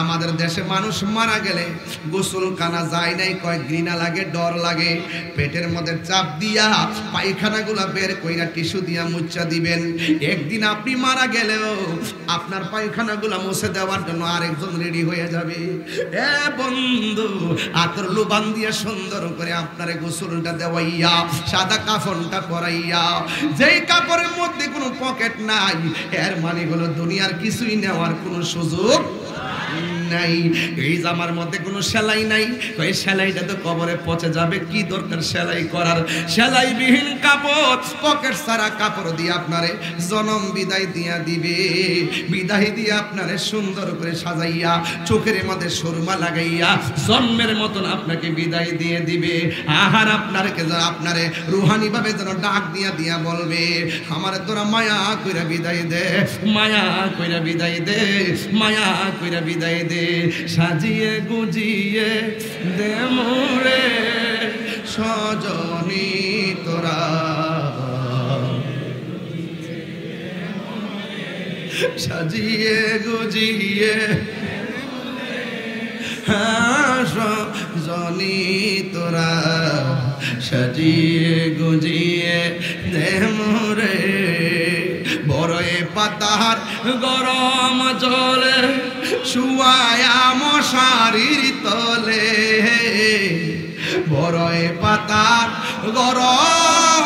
আমাদের দেশে মানুষ মারা গেলে গোসলখানা যায় নাই, কয় ঘৃণা লাগে, ডর লাগে। পেটের মধ্যে চাপ দিয়া পায়খানাগুলা বের কইরা টিস্যু দিয়া মুচ্ছা দিবেন। একদিন আপনি মারা গেলেও আপনার পায়খানাগুলা মুছে দেওয়ার জন্য আরেকজন রেডি হয়ে যাবে। এ বন্ধু, আতর লুবান দিয়া সুন্দর করে আপনারে গোসলটা দেওয়াইয়া সাদা কাফনটা পরাইয়া, যেই কাপড়ের মধ্যে কোনো পকেট নাই, এর মানে হলো দুনিয়ার কিছুই কিছুই নেওয়ার কোনো সুযোগ নাই। এই জামার মধ্যে কোনো সেলাই নাই, ওই সেলাইটা তো কবরে পচে যাবে, কি দরকার সেলাই করার? সেলাইবিহীন কাপড়, পকেট সারা কাপড় দিয়ে আপনারে জনম বিদায় দিয়া দিবে। বিদায় দিয়ে আপনারে সুন্দর করে সাজাইয়া চোখের মধ্যে সুরমা লাগাইয়া জন্মের মতন আপনাকে বিদায় দিয়ে দিবে। আহার আপনারে রুহানি ভাবে যেন ডাক দিয়া দিয়া বলবে, আমার তোরা মায়া কইরা বিদায় দে, মায়া কইরা বিদায় দে, মায়া কইরা বিদায় দে, সাজিয়ে গুজিয়ে দে মোরে সজনী তোরা, সাজিয়ে গুজিয়ে সজনী তোরা, সাজিয়ে গুজিয়ে দে মোরে। বড়ই পাতার গরম জলে শুয়ায়া মশারির তলে, বড়ই পাতার গরম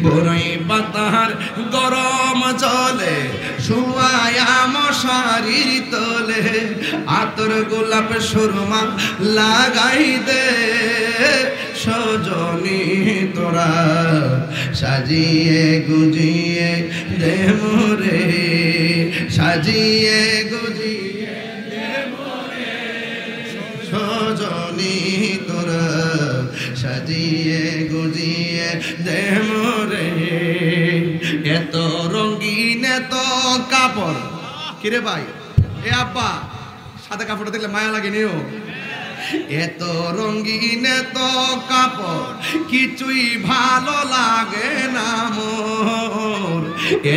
বড়ই পাতার গরম জলে শুয়ায়া মশারির তলে, আতর গোলাপ সুরমা লাগাই দে সজনী তোরা, সাজিয়ে গুজিয়ে দে মোরে, সাজিয়ে গুজিয়ে দে মোরে সজনী তোরা, সাজিয়ে গুজিয়ে দে মোরে। এত রঙিন এত কাপড়, কিরে ভাই এ আব্বা সাদা কাপড়টা দেখলে মায়া লাগে নিও। এত রঙিন এত কাপড় কিছুই ভালো লাগে না মোর,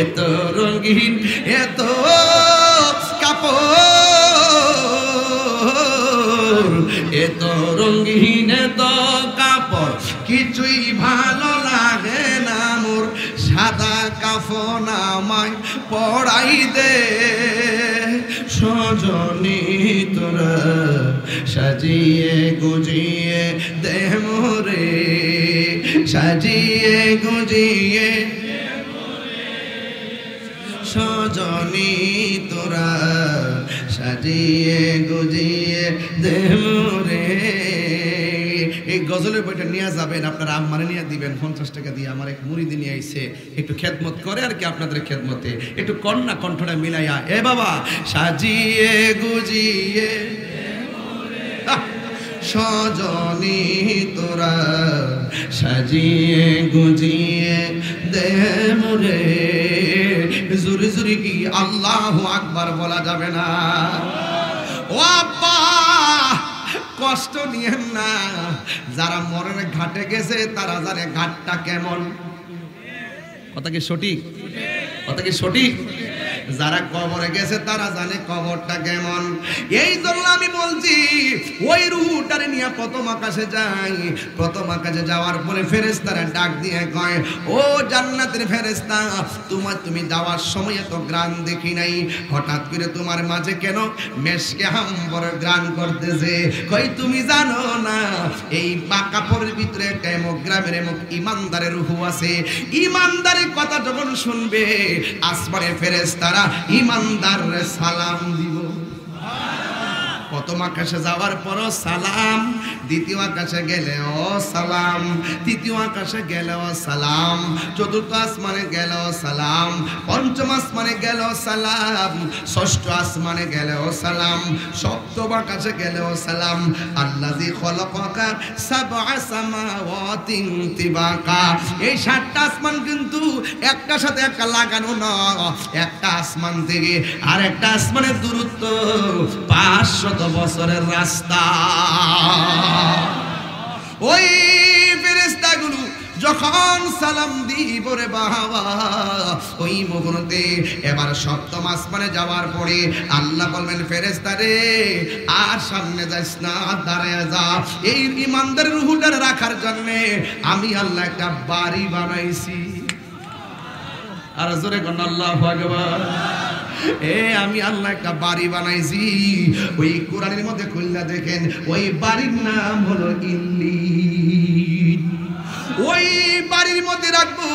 এত রঙিন এত কাপড়, এত রঙিন এত কাপড় কিছুই ভালো লাগে না মোর, সাদা কাফন আমায় পড়াই দে সজনী তোরা, সাজিয়ে গুজিয়ে দে মোরে, সাজিয়ে গুজিয়ে সজনী তোরা, সাজিয়ে গুজিয়ে দে মোরে। এই গজলের বইটা নিয়ে যাবেন, আপনারা আম্মারে নিয়ে দিবেন 50 টাকা দিয়ে। আমার এক মুরিদি নিয়ে আইছে, একটু খেদমত করে আর কি আপনাদের খেদমতে, একটু কন্যা কণ্ঠটা মিলাইয়া এ বাবা সাজিয়ে গুজিয়ে সজনী তোরা, সাজিয়ে গুজিয়ে দে মোরে। জুরি জুরি কি আল্লাহু আকবার বলা যাবে না? ও আব্বা কষ্ট নিয়েন না, যারা মরের ঘাটে গেছে তারা জানে ঘাটটা কেমন। কথা কি সঠিক? কথা কি সঠিক? যারা কবরে গেছে তারা জানে কবরটা কেমন। এই জন্য আমি বলছি ওই রূহটারে নিয়ে প্রথম আকাশে যাই, প্রথম আকাশে যাওয়ার পরে ফেরেশতারা ডাক দিয়ে কয়, ও জান্নাতের ফেরেশতা, তুমি যাওয়ার সময় তো গ্রান দেখি নাই, হঠাৎ করে তোমার মাঝে কেন মেশকে হাম্বর গ্রান করতেছে? কই তুমি জানো না এই কাপড়ের ভিতরে একটা এমক গ্রামের এমক ইমানদারের রূহ আছে, ইমানদারের কথা যখন শুনবে আসমানের ফেরেশতারা ইমানদাররে সালাম দিব। প্রথম আকাশে যাওয়ার পরও সালাম, দ্বিতীয় আকাশে গেলেও সালাম, তৃতীয় আকাশে গেলেও সালাম, চতুর্থ আসমানে গেলেও সালাম, পঞ্চম আসমানে গেলেও সালাম, ষষ্ঠ আসমানে গেলেও সালাম, সপ্তম আকাশে গেলেও সালাম। আল্লাযী খলাকাকা সাবআ সামাওয়াতিন তিবাকা, এই 7টা আসমান কিন্তু একটার সাথে একটা লাগানো না, একটা আসমান থেকে আর একটা আসমানের দূরত্ব 500 বছরের রাস্তা। ওই ফেরেশতাগুলো যখন সালাম দিব রে বাবা, ওই মুহূর্তে এবার সপ্তম আসমানে যাওয়ার পরে আল্লাহ বলবেন ফেরেশতা রে আর সামনে যাস না, দাঁড়ায় যা। এই ইমানদার রূহটা রাখার জন্য আমি আল্লাহ একটা বাড়ি বানাইছি। আর জোরে কোন আল্লাহু আকবার। আমি আল্লাহ একটা বাড়ি বানাইছি। ওই কোরআনের মধ্যে খুলনা দেখেন, ওই বাড়ির নাম হলো ইল্লিন। ওই বাড়ির মধ্যে বাড়িতে রাখবো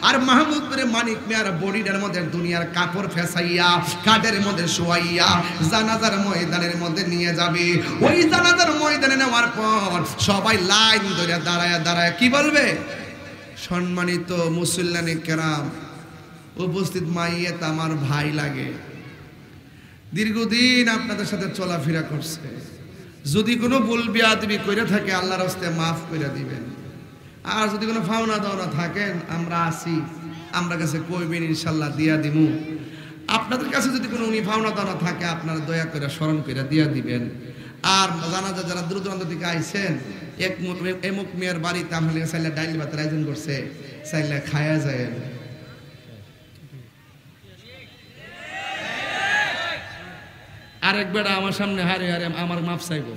আর মাহমুদপুরে মানিক মিয়ার বডিটার মধ্যে দুনিয়ার কাপড় ফেসাইয়া কাঠের মধ্যে শোয়াইয়া জানাজার ময়দানের মধ্যে নিয়ে যাবে। ওই জানাজার ময়দানে নেওয়ার পর সবাই লাইন ধরে দাঁড়ায় দাঁড়ায় কি বলবে? সম্মানিত মুসল্লিয়ানে কেরাম, উপস্থিত মাইয়াত আমার ভাই লাগে, দীর্ঘদিন আপনাদের সাথে চলাফেরা করছে, যদি কোনো ভুল বিয়াদবি করে থাকে আল্লাহর রাস্তে মাফ করে দিবেন, আর যদি কোনো ফাওনা দাওনা থাকেন আমরা আছি, আমরা কাছে কইবেন ইনশাল্লাহ দিয়া দিমু। আপনাদের কাছে যদি কোনো উনি ফাওনা দাওনা থাকে আপনারা দয়া করে স্মরণ করে দিয়া দিবেন। আর জানাজা যারা দূর দূরান্ত থেকে আইছেন এমুক মেয়ের বাড়িতে আমরা চাইলে ডাইল ভাতের আয়োজন করছে, চাইলে খায়া যায়। আরেক বেড়া আমার সামনে হারে হারে আমার মাপ চাইব,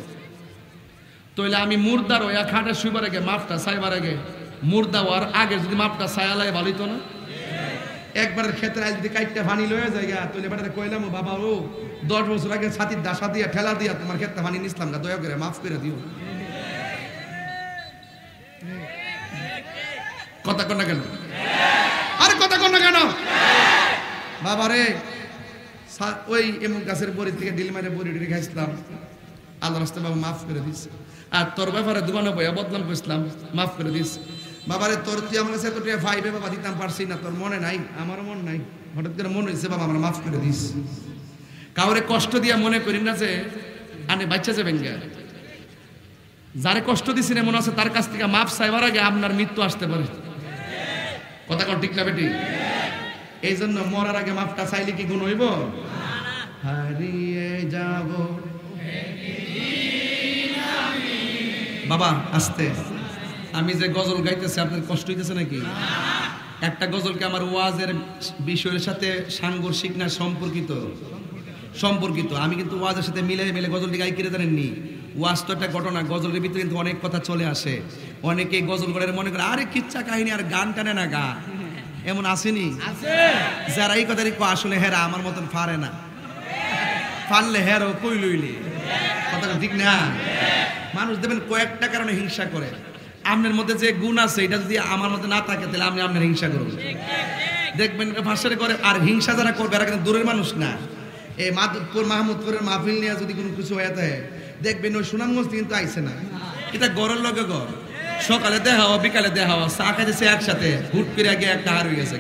তাইলে আমি মুর্দার ওয়া খাটে শুইবার আগে মাপটা চাইবার আগে মুর্দা হওয়ার আগে যদি মাপটা চাইলাই ভালো হইতো না? একবারের ক্ষেত্রে যদি কাইটটা পানি লয়ে যায় তাহলে বেটারে কইলাম বাবা ও 10 বছর আগে ছাতির দাসা দিয়া ঠেলা দিয়া তোমার ক্ষেত্রে পানি নিছিলাম না, দয়া করে মাফ করে দিও। কথা কন না কেন? আরে কথা কন না কেন? বাবা রে ওই এমন গাছের বড়ি থেকে ডিল মারে বড়ি ডিল খাইছিলাম, আল্লাহ রাস্তায় বাবা মাফ করে দিস। আর তোর ব্যাপারে দুবানো বইয়া বদনাম করছিলাম, মাফ করে দিস। বাবারে তোর তুই আমার কাছে এতটা ফাইভে বাবা দিতাম পারছি না, তোর মনে নাই? আমারও মন নাই, হঠাৎ করে মনে হয়েছে বাবা আমরা মাফ করে দিস। কাউরে কষ্ট দিয়া মনে করি না যে আনে বাচ্চা যাবেন গে, যারে কষ্ট দিছি না মনে আছে তার কাছ থেকে মাফ চাইবার আগে আপনার মৃত্যু আসতে পারে। কথা কোন ঠিক না বেটি? এই জন্য মরার আগে মাফটা চাইলে কি গুণ হইব? হারিয়ে যাব বাবা আস্তে। আমি যে গজল গাইতেছি আপনার কষ্ট হইতেছে নাকি? একটা গজলকে আমার ওয়াজের বিষয়ের সাথে সাংঘর্ষিক না সম্পর্কিত? সম্পর্কিত। আমি কিন্তু ওয়াজের সাথে মিলে মিলে গজলটি গাই কিনে জানেননি। ওয়াজ তো একটা ঘটনা, গজলের ভিতরে কিন্তু অনেক কথা চলে আসে। অনেকে গজল করে মনে করে আরে কিচ্ছা কাহিনী আর গান টানে না গা, এমন আসেনি? যারা এই কথা আসলে হেরা আমার মতন পারে না, পারলে হেরো কই লইলে। কথাটা ঠিক না? মানুষ দেখবেন কয়েকটা কারণে হিংসা করে। আপনার মধ্যে যে গুণ আছে এটা যদি আমার মধ্যে না থাকে তাহলে আপনি আপনার হিংসা করবেন, দেখবেন ভাষারে করে। আর হিংসা যারা করবে এরা কিন্তু দূরের মানুষ না। এই মাহমুদপুরের মাহফিল নিয়ে যদি কোনো কিছু হয়ে থাকে দেখবেন ওই সুনামগঞ্জ কিন্তু আইসে না, এটা গড়ের লগে গড়। সকালে দেখা হওয়া বিকালে দেখা হওয়া চা খাইতেছে একসাথে, হুট করে গিয়ে একটা হার হয়ে গেছে,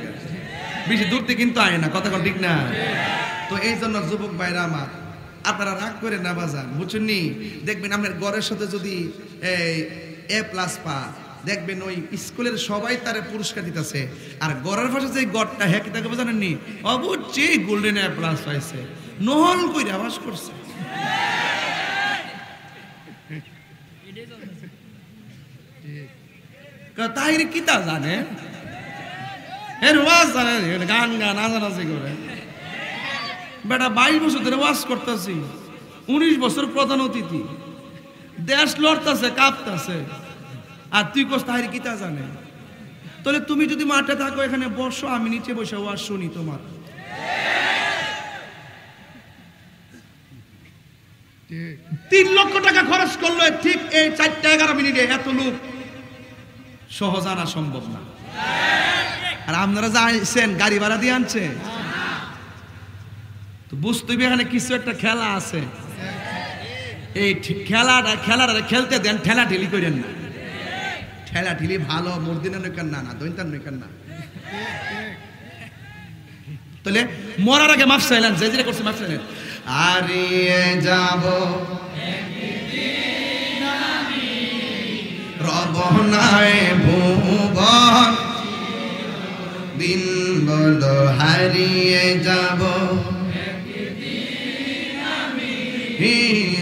বেশি দূর থেকে কিন্তু আয় না। কথা কোন ঠিক না? তো এই জন্য যুবক ভাইরা আমার, আপনারা রাগ করে না বাজান, বুঝছেন নি? দেখবেন আপনার গড়ের সাথে যদি A+ পা, দেখবেন ওই স্কুলের সবাই তারে পুরস্কার দিতেছে। আর গড়ের ভাষা যে গড়টা হ্যাঁ তাকে জানেন নি? অবশ্যই গোল্ডেন A+ পাইছে, নহল কইরা আবাস করছে। তাই কি তা জানে? এর ওয়াজ জানে, গান গান নাচানাচি করে। বেটা 22 বছর ধরে ওয়াজ করতেছি, 19 বছর প্রধান অতিথি, দেশ লড়তেছে কাঁপতেছে, আর তুই কোস তাহির কিতা জানে? তাহলে তুমি যদি মাঠে থাকো এখানে বসো, আমি নিচে বসে ওয়াজ শুনি তোমার। 3 লক্ষ টাকা খরচ করলো ঠিক এই 4-11 মিনিটে, এত লোক সহজ আনা সম্ভব না। আর আপনারা যা আনছেন গাড়ি ভাড়া দিয়ে আনছে, তো বুঝতে হবে এখানে কিছু একটা খেলা আছে। এই খেলাটা খেলতে দেন, ঠেলা ঠেলি করেন না। ঠেলা ঠেলি ভালো মর্দিনা নইকান না, দৈন্তান নইকান না। তাহলে মরার আগে মাফ চাইলেন, যে যেটা করছে মাফ চাইলেন। হারিয়ে যাব রবনায় ভুবন, দিন বলো হারিয়ে যাব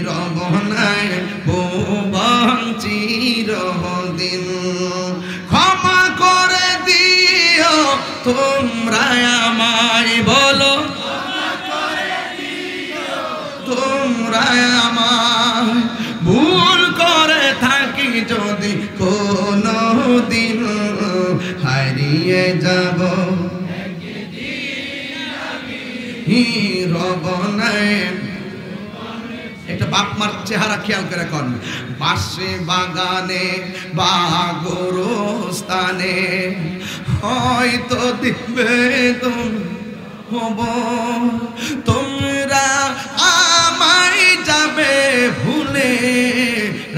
রবনায় ভুবন চিরদিন। ক্ষমা করে দিও তোমরা আমায়, বলো তোমরা আমায়, ভুল করে থাকি যদি কোনো দিন, হারিয়ে যাব রবনায়। একটা বাপ মার চেহারা খেয়াল করে কন, বাসে বাগানে বা গোরস্থানে হয়তো দিবে তোমরা আমায় যাবে ভুলে,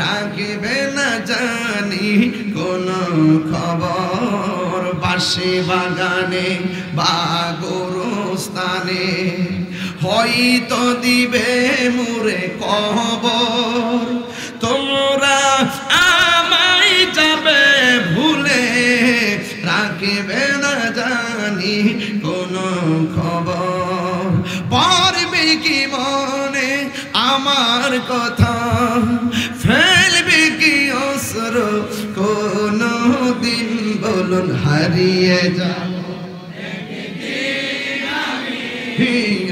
রাখবে না জানি কোন খবর। বাঁশি বাগানে বা গোরস্থানে হয়তো দিবে মোরে কবর। তোমরা আমায় যাবে ভুলে, রাখবে না জানি কোন খবর। পড়বে কি মনে আমার কথা, ফেলবে কি অশ্র কোন দিন বলুন হারিয়ে যাব।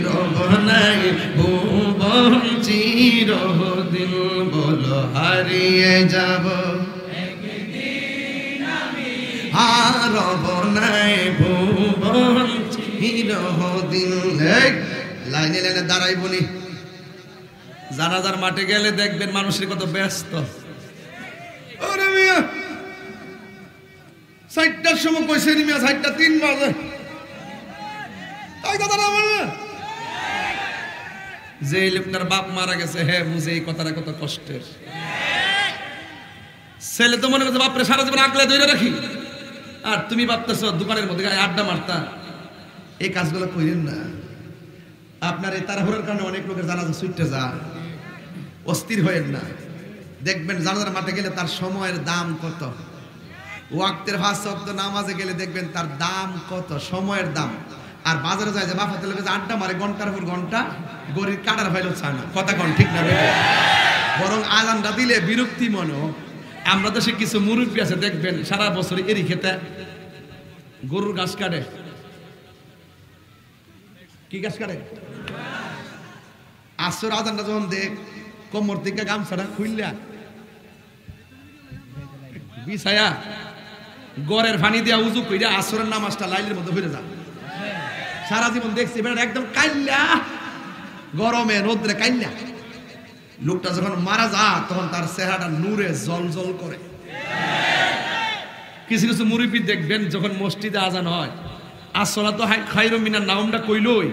রবনাই ভুবন চিরদিন বলো হারিয়ে যাব। রবনাই ভুবন চিরদিন। লাইনে লাইনে দাঁড়াই বলি, জানাজার মাঠে গেলে দেখবেন মানুষের কত ব্যস্ত। আরে মিয়া 4টার সময় কইছে মিয়া 4:03 বাজে। তাই কথা না বলে যে লোকটার বাপ মারা গেছে, হ্যাঁ বুঝে এই কথাটা কত কষ্টের। ছেলে তো মনে করছে বাপরে সারা জীবন আগলে ধরে রাখি, আর তুমি ভাবতেছো দোকানের মধ্যে আড্ডা মারতা। এই কাজগুলো কইরেন না। আপনার এই তাড়াহুড়োর কারণে অনেক লোকের জানাজা ছুটতে যায়। অস্থির হয়েন না। দেখবেন জানাজার মাঠে গেলে তার সময়ের দাম কত। ওয়াক্তের 5 ওয়াক্ত নামাজে গেলে দেখবেন তার দাম কত, সময়ের দাম। আর বাজারে যায় যে বাফাতে লোকে আড্ডা মারে ঘন্টার পর ঘন্টা, গরিব কাটার ফাইল চায় না। কথা কোন ঠিক না বেটা? বরং আজানটা দিলে বিরক্তি মনে। আমরা দেশে কিছু মুরব্বী আছে দেখবেন সারা বছর এরি খেতে গরুর ঘাস কাটে। কি ঘাস কাটে? আসর আজানটা যখন দেখ কোমর থেকে গামছাটা খুললা বিছায়া গড়ের পানি দিয়া উজু কইরা আসরের নামাজটা লাইলের মধ্যে হয়ে যায়। সারা জীবন দেখছি বেটা একদম কাইল্লা, গরমে রোদ্রে কাইল্লা। লোকটা যখন মারা যায় তখন তার চেহারাটা নূরে জলজল করে। কিছু কিছু মুরব্বি দেখবেন যখন মসজিদে আজান হয়, আসসালাতু খায়রুম মিনান নাওমটা কইলই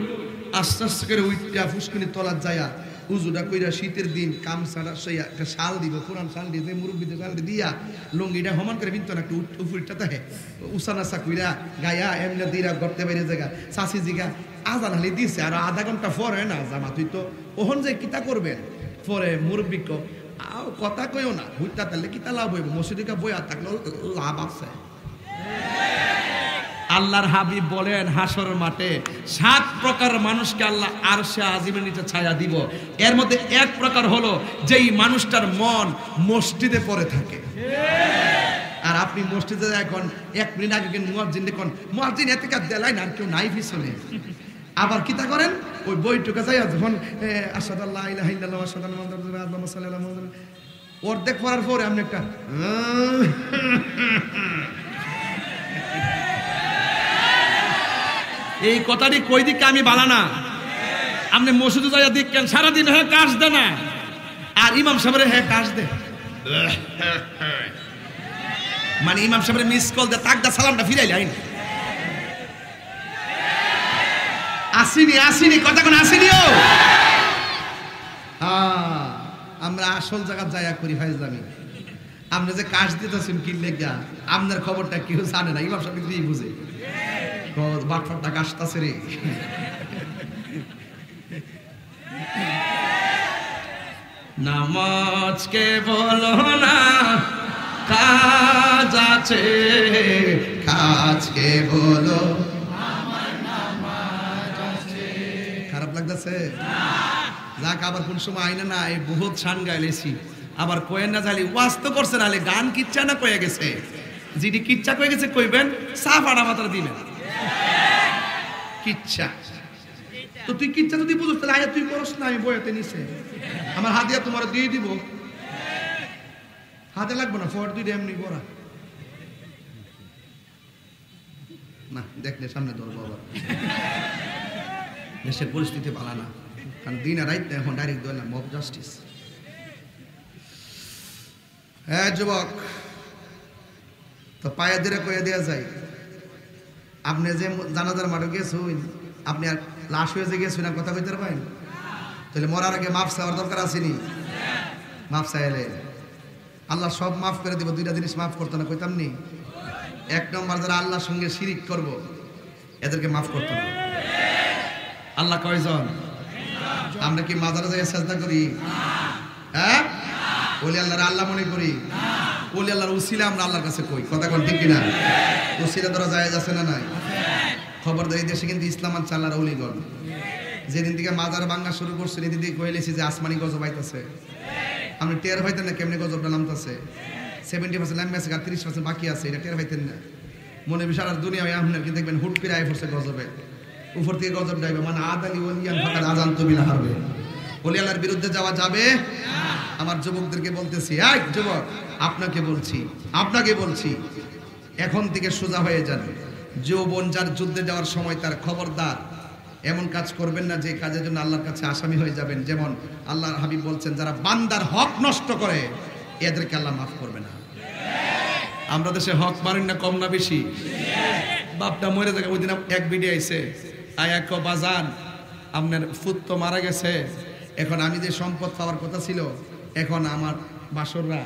আস্তে আস্তে করে উইটা ফুসকুনি তলাত যায়া উজুটা কইরা শীতের দিন কামছাড়া সেইয়া একটা শাল দিব, পুরান শাল দিয়ে যে মুরব্বিদের শাল দিয়া লুঙ্গিটা সমান করে বিনতো না, একটু উপরটা থাকে উসানাসা কইরা গায়া এমনি দিরা গড়তে বাইরে জায়গা চাষি জিগা আজান হালি দিছে আর আধা ঘন্টা পরে না জামা তুই তো ওহন যে কিতা করবেন। পরে মুরব্বি কথা কইও না, হুইটা তাহলে কিতা লাভ হইব, মসজিদে বইয়া থাকলে লাভ আছে। আল্লাহর হাবিব বলেন হাসরের মাঠে 7 প্রকার মানুষকে আল্লাহ আরশে আজিমের নিচে ছায়া দিব। এর মধ্যে এক প্রকার হলো যেই মানুষটার মন মসজিদে পড়ে থাকে। আর আপনি মসজিদে এখন 1 মিনিট আগে মুয়াজ্জিন দেখুন, মুয়াজ্জিন এতে কাজ দেলাই না, আর কেউ নাই পিছনে। আবার কিতা করেন ওই বইটুকা যাইয়া যখন আশহাদু আল্লা ইলাহা ইল্লাল্লাহ ওয়া আশহাদু আন্না মুহাম্মাদার রাসূলুল্লাহ আল্লাহুম্মা সাল্লি আলা মুহাম্মাদ অর্ধেক পড়ার পরে আপনি একটা এই কথাটি কই দিকে আমি বালা না। আপনি মসজিদে যাইয়া দেখেন সারাদিন হ্যাঁ কাজ দে না, আর ইমাম সাহেবের হ্যাঁ কাজ দে, মানে ইমাম সাহেবের মিস কল দে তাকদা সালামটা ফিরাইলে আইন আসিনি আসিনি কথা কোন আসিনিও। আমরা আসল জায়গা যাইয়া করি ফাইজলামি। আপনি যে কাজ দিতেছেন কি লেগা আপনার খবরটা কেউ জানে না, ইমাম সাহেব কি বুঝে বাটফারটা কাশতাছে রে। নামাজকে বলো না কাজ আছে, কাজকে বলো আমার নামাজ আছে। খারাপ লাগতেছে? যাক আবার কোন সময় আইনা না এই বহুত শান গাইলেছি, আবার কয়েন না জালি ওয়াজ তো করছেন, আলে গান কিচ্ছা না কয়ে গেছে, যেটি কিচ্ছা কয়ে গেছে কইবেন চা ফাড়া মাত্রা দিবেন কিচ্ছা। তো তুই কিচ্ছা যদি বুঝস তাহলে আয়া তুই করস না, আমি বইতে নিছে আমার হাতিয়া তোমার দিয়ে দিব, হাতে লাগবে না, ফর দুই এমনি বড়া না দেখলে সামনে ধরবো। আবার দেশের পরিস্থিতি ভালো না, কারণ দিন আর রাইতে এখন ডাইরেক্ট ধরলাম মব জাস্টিস। হ্যাঁ যুবক, তো পায়ে ধরে কয়ে দেওয়া যায় আপনি যে জানাজার মাঠে গেছেন, আপনি আর লাশ হয়ে যে গেছেন আর কথা কইতে পারেন? তাহলে মরার আগে মাফ চাওয়ার দরকার আসেনি? মাফ চাইলে আল্লাহ সব মাফ করে দিব। দুইটা জিনিস মাফ করতো না, কইতাম নি? এক নম্বর, যারা আল্লাহর সঙ্গে শিরিক করব এদেরকে মাফ করতো না। আল্লাহ কয়জন? আমরা কি মাজারে যাই সাজদা করি? হ্যাঁ, ওলি আল্লাহর আল্লাহ মনে করি? ওলি আল্লাহর উসিলা আমরা আল্লাহর কাছে কই, কথা কোন ঠিক কিনা? উসিলা ধরা যায় আছে না নাই? খবরদার, এই দেশে কিন্তু ইসলাম আর চাল্লার অলিগণ। যেদিন থেকে মাজার ভাঙা শুরু করছে এদিন থেকে কইলেছি যে আসমানি গজব আইতাছে। আপনি টের হইতেন না কেমনে গজবটা নামতাছে? 70% নামে আছে, আর 30% বাকি আছে, এটা টের হইতেন না। মনে বিশাল দুনিয়া হয় আপনার, কি দেখবেন হুট করে আয় পড়ছে গজবে, উপর থেকে গজব যাইবে। মানে আদালি ওলিয়ান ফাকাদ আজান তুমি না হারবে। ওলি আল্লাহর বিরুদ্ধে যাওয়া যাবে? আমার যুবকদেরকে বলতেছি, এই যুবক, আপনাকে বলছি এখন থেকে সোজা হয়ে যান। যৌবন যার যুদ্ধে যাওয়ার সময় তার খবরদার এমন কাজ করবেন না যে কাজের জন্য আল্লাহর কাছে আসামি হয়ে যাবেন। যেমন আল্লাহর হাবিব বলছেন, যারা বান্দার হক নষ্ট করে এদেরকে আল্লাহ মাফ করবে না। আমরা দেশে হক মারেন না কম না বেশি? বাপটা মরে থাকে, ওই দিন এক ভিডিও আইছে, আয়া ক বাজান আপনার ফুত তো মারা গেছে, এখন আমি যে সম্পদ পাওয়ার কথা ছিল, এখন আমার বাসররা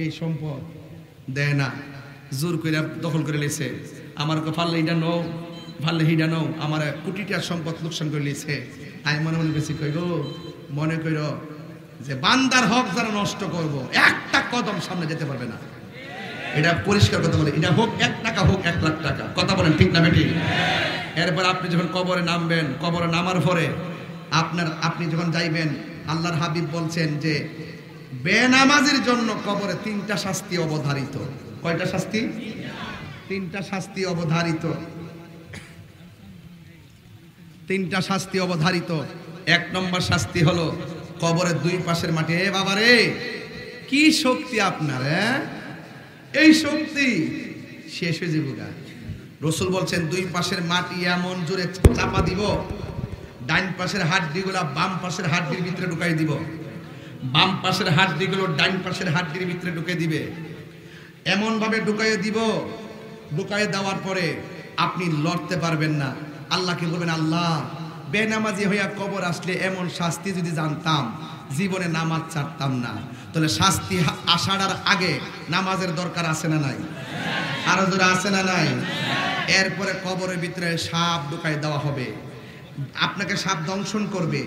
এই সম্পদ দেয় না, জোর করে দখল করে লেছে। আমার ফাললে এটা নৌ, ফাললে হিডা নৌ, আমার কোটিটার সম্পদ লোকসান করে লিছে। আমি মনে মনে বেশি কই গো, মনে কইর যে বান্দার হক যারা নষ্ট করব, একটা কদম সামনে যেতে পারবে না। এটা পরিষ্কার কথা বলে, এটা হোক 1 টাকা হোক 1 লাখ টাকা, কথা বলেন ঠিক না বেটি? এরপর আপনি যখন কবরে নামবেন, কবরে নামার পরে আপনি যখন যাইবেন, আল্লাহর হাবিব বলছেন যে বেনামাজির জন্য কবরে 3টা শাস্তি অবধারিত। কয়টা শাস্তি? 3টা শাস্তি অবধারিত। 3টা শাস্তি অবধারিত। 1 নম্বর শাস্তি হলো কবরের 2 পাশের মাটি। এ বাবা রে, কি শক্তি আপনার! এই শক্তি শেষ হয়ে যাবে গা। রসুল বলছেন 2 পাশের মাটি এমন জোরে চাপা দিব, ডান পাশের হাড্ডিগুলা বাম পাশের হাড্ডির ভিতরে ঢুকাই দিব, বাম পাশের হাড্ডিগুলো ডান পাশের হাড্ডির ভিতরে ঢুকে দিবে। এমন ভাবে ঢুকাইয়ে দিব, ঢুকাইয়ে দেওয়ার পরে আপনি লড়তে পারবেন না। আল্লাহকে বলবেন, আল্লাহ, বেনামাজি হইয়া কবর আসলে এমন শাস্তি যদি জানতাম জীবনে নামাজ ছাড়তাম না। তাহলে শাস্তি আসার আগে নামাজের দরকার আছে না নাই? আরো জোরে আছে না নাই? এরপরে কবরের ভিতরে সাপ ঢুকাই দেওয়া হবে, আপনাকে সাপ দংশন করবে,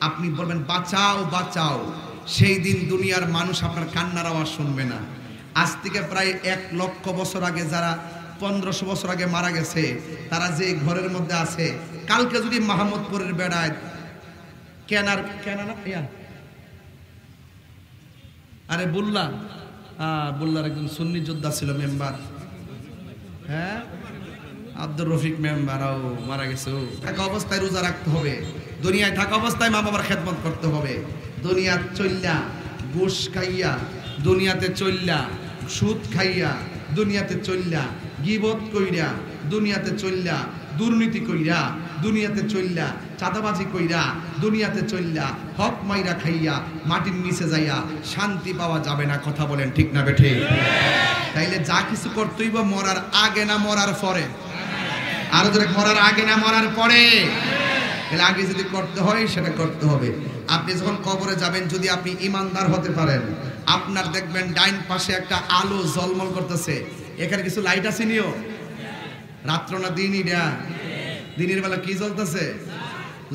আপনি বলবেন বাঁচাও বাঁচাও। সেই দিন দুনিয়ার মানুষ আপনার কান্নার আওয়াজ শুনবে না। আজ থেকে প্রায় 1 লক্ষ বছর আগে যারা 1500 বছর আগে মারা গেছে, তারা যে ঘরের মধ্যে আছে, কালকে যদি মাহমুদপুরের বেড়ায় আরে বুল্লার একজন সুন্নি যোদ্ধা ছিল মেম্বার, হ্যাঁ, আব্দুর রফিক মেম্বারও মারা গেছে। থাকা অবস্থায় রোজা রাখতে হবে, দুনিয়ায় থাকা অবস্থায় মা বাবার খেদমত করতে হবে। দুনিয়া চল্লা ঘুষ খাইয়া, দুনিয়াতে চল্লা সুদ খাইয়া, দুনিয়াতে চল্লা গিবত কইরা, দুনিয়াতে চল্লা দুর্নীতি কইরা, দুনিয়াতে চল্লা চাঁদাবাজি কইরা, দুনিয়াতে চল্লা হক মাইরা খাইয়া মাটির নিচে যাইয়া শান্তি পাওয়া যাবে না। কথা বলেন ঠিক না বেঠে? তাইলে যা কিছু করতেই বা মরার আগে না মরার পরে? আরো ধরে, মরার আগে না মরার পরে? তাহলে আগে যদি করতে হয় সেটা করতে হবে। আপনি যখন কবরে যাবেন, যদি আপনি ইমানদার হতে পারেন, আপনার দেখবেন ডাইন পাশে একটা আলো ঝলমল করতেছে। এখানে কিছু লাইট আছে নিও, রাত্র না দিন? দিনের বেলা কি জ্বলতেছে?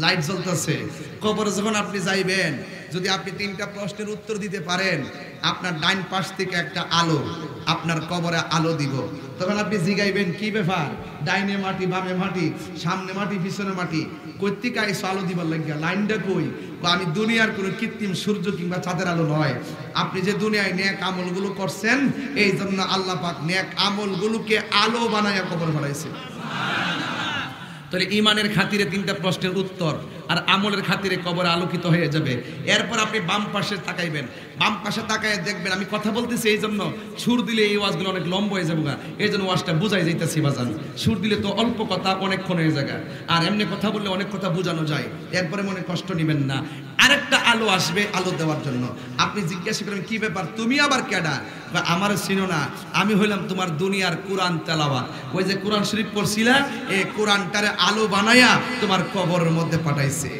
লাইট জ্বলতেছে। কবরে যখন আপনি যাইবেন, যদি আপনি 3টা প্রশ্নের উত্তর দিতে পারেন, আপনার ডাইন পাশ থেকে একটা আলো আপনার কবরে আলো দিব। তখন আপনি জিগাইবেন, কি ব্যাপার, ডাইনে মাটি বামে মাটি, সামনে মাটি পিছনে মাটি, কর্তিকা এসে আলো দিবার লাগিয়া? লাইনটা কই? আমি দুনিয়ার কোনো কৃত্রিম সূর্য কিংবা চাঁদের আলো নয়। আপনি যে দুনিয়ায় নেক আমলগুলো করছেন, এই জন্য আল্লাহ পাক নেক আমলগুলোকে আলো বানাইয়া কবর বানাইছে। তাহলে ইমানের খাতিরে 3টা প্রশ্নের উত্তর, আর আমলের খাতিরে কবর আলোকিত হয়ে যাবে। এরপর আপনি বাম পাশে তাকাইবেন, বাম পাশে তাকায় দেখবেন, আমি কথা বলতেছি এই জন্য, সুর দিলে এই ওয়াজগুলো অনেক লম্বা হয়ে যাবে, এই জন্য ওয়াজটা বুঝাই যাইতেছি বাজান। সুর দিলে তো অল্প কথা অনেকক্ষণ হয়ে যায়, আর এমনি কথা বললে অনেক কথা বোঝানো যায়। এরপরে মনে কষ্ট নেবেন না। আরেকটা আলো আসবে আলো দেওয়ার জন্য। আপনি জিজ্ঞাসা করেন কি ব্যাপার, তুমি আবার কেডা? আমার চিনো না, আমি হইলাম তোমার দুনিয়ার কোরআন তেলাওয়াত। ওই যে কোরআন শরীফ পড়ছিলা, এই কোরআনটারে আলো বানায়া তোমার কবরের মধ্যে পাঠাইছে।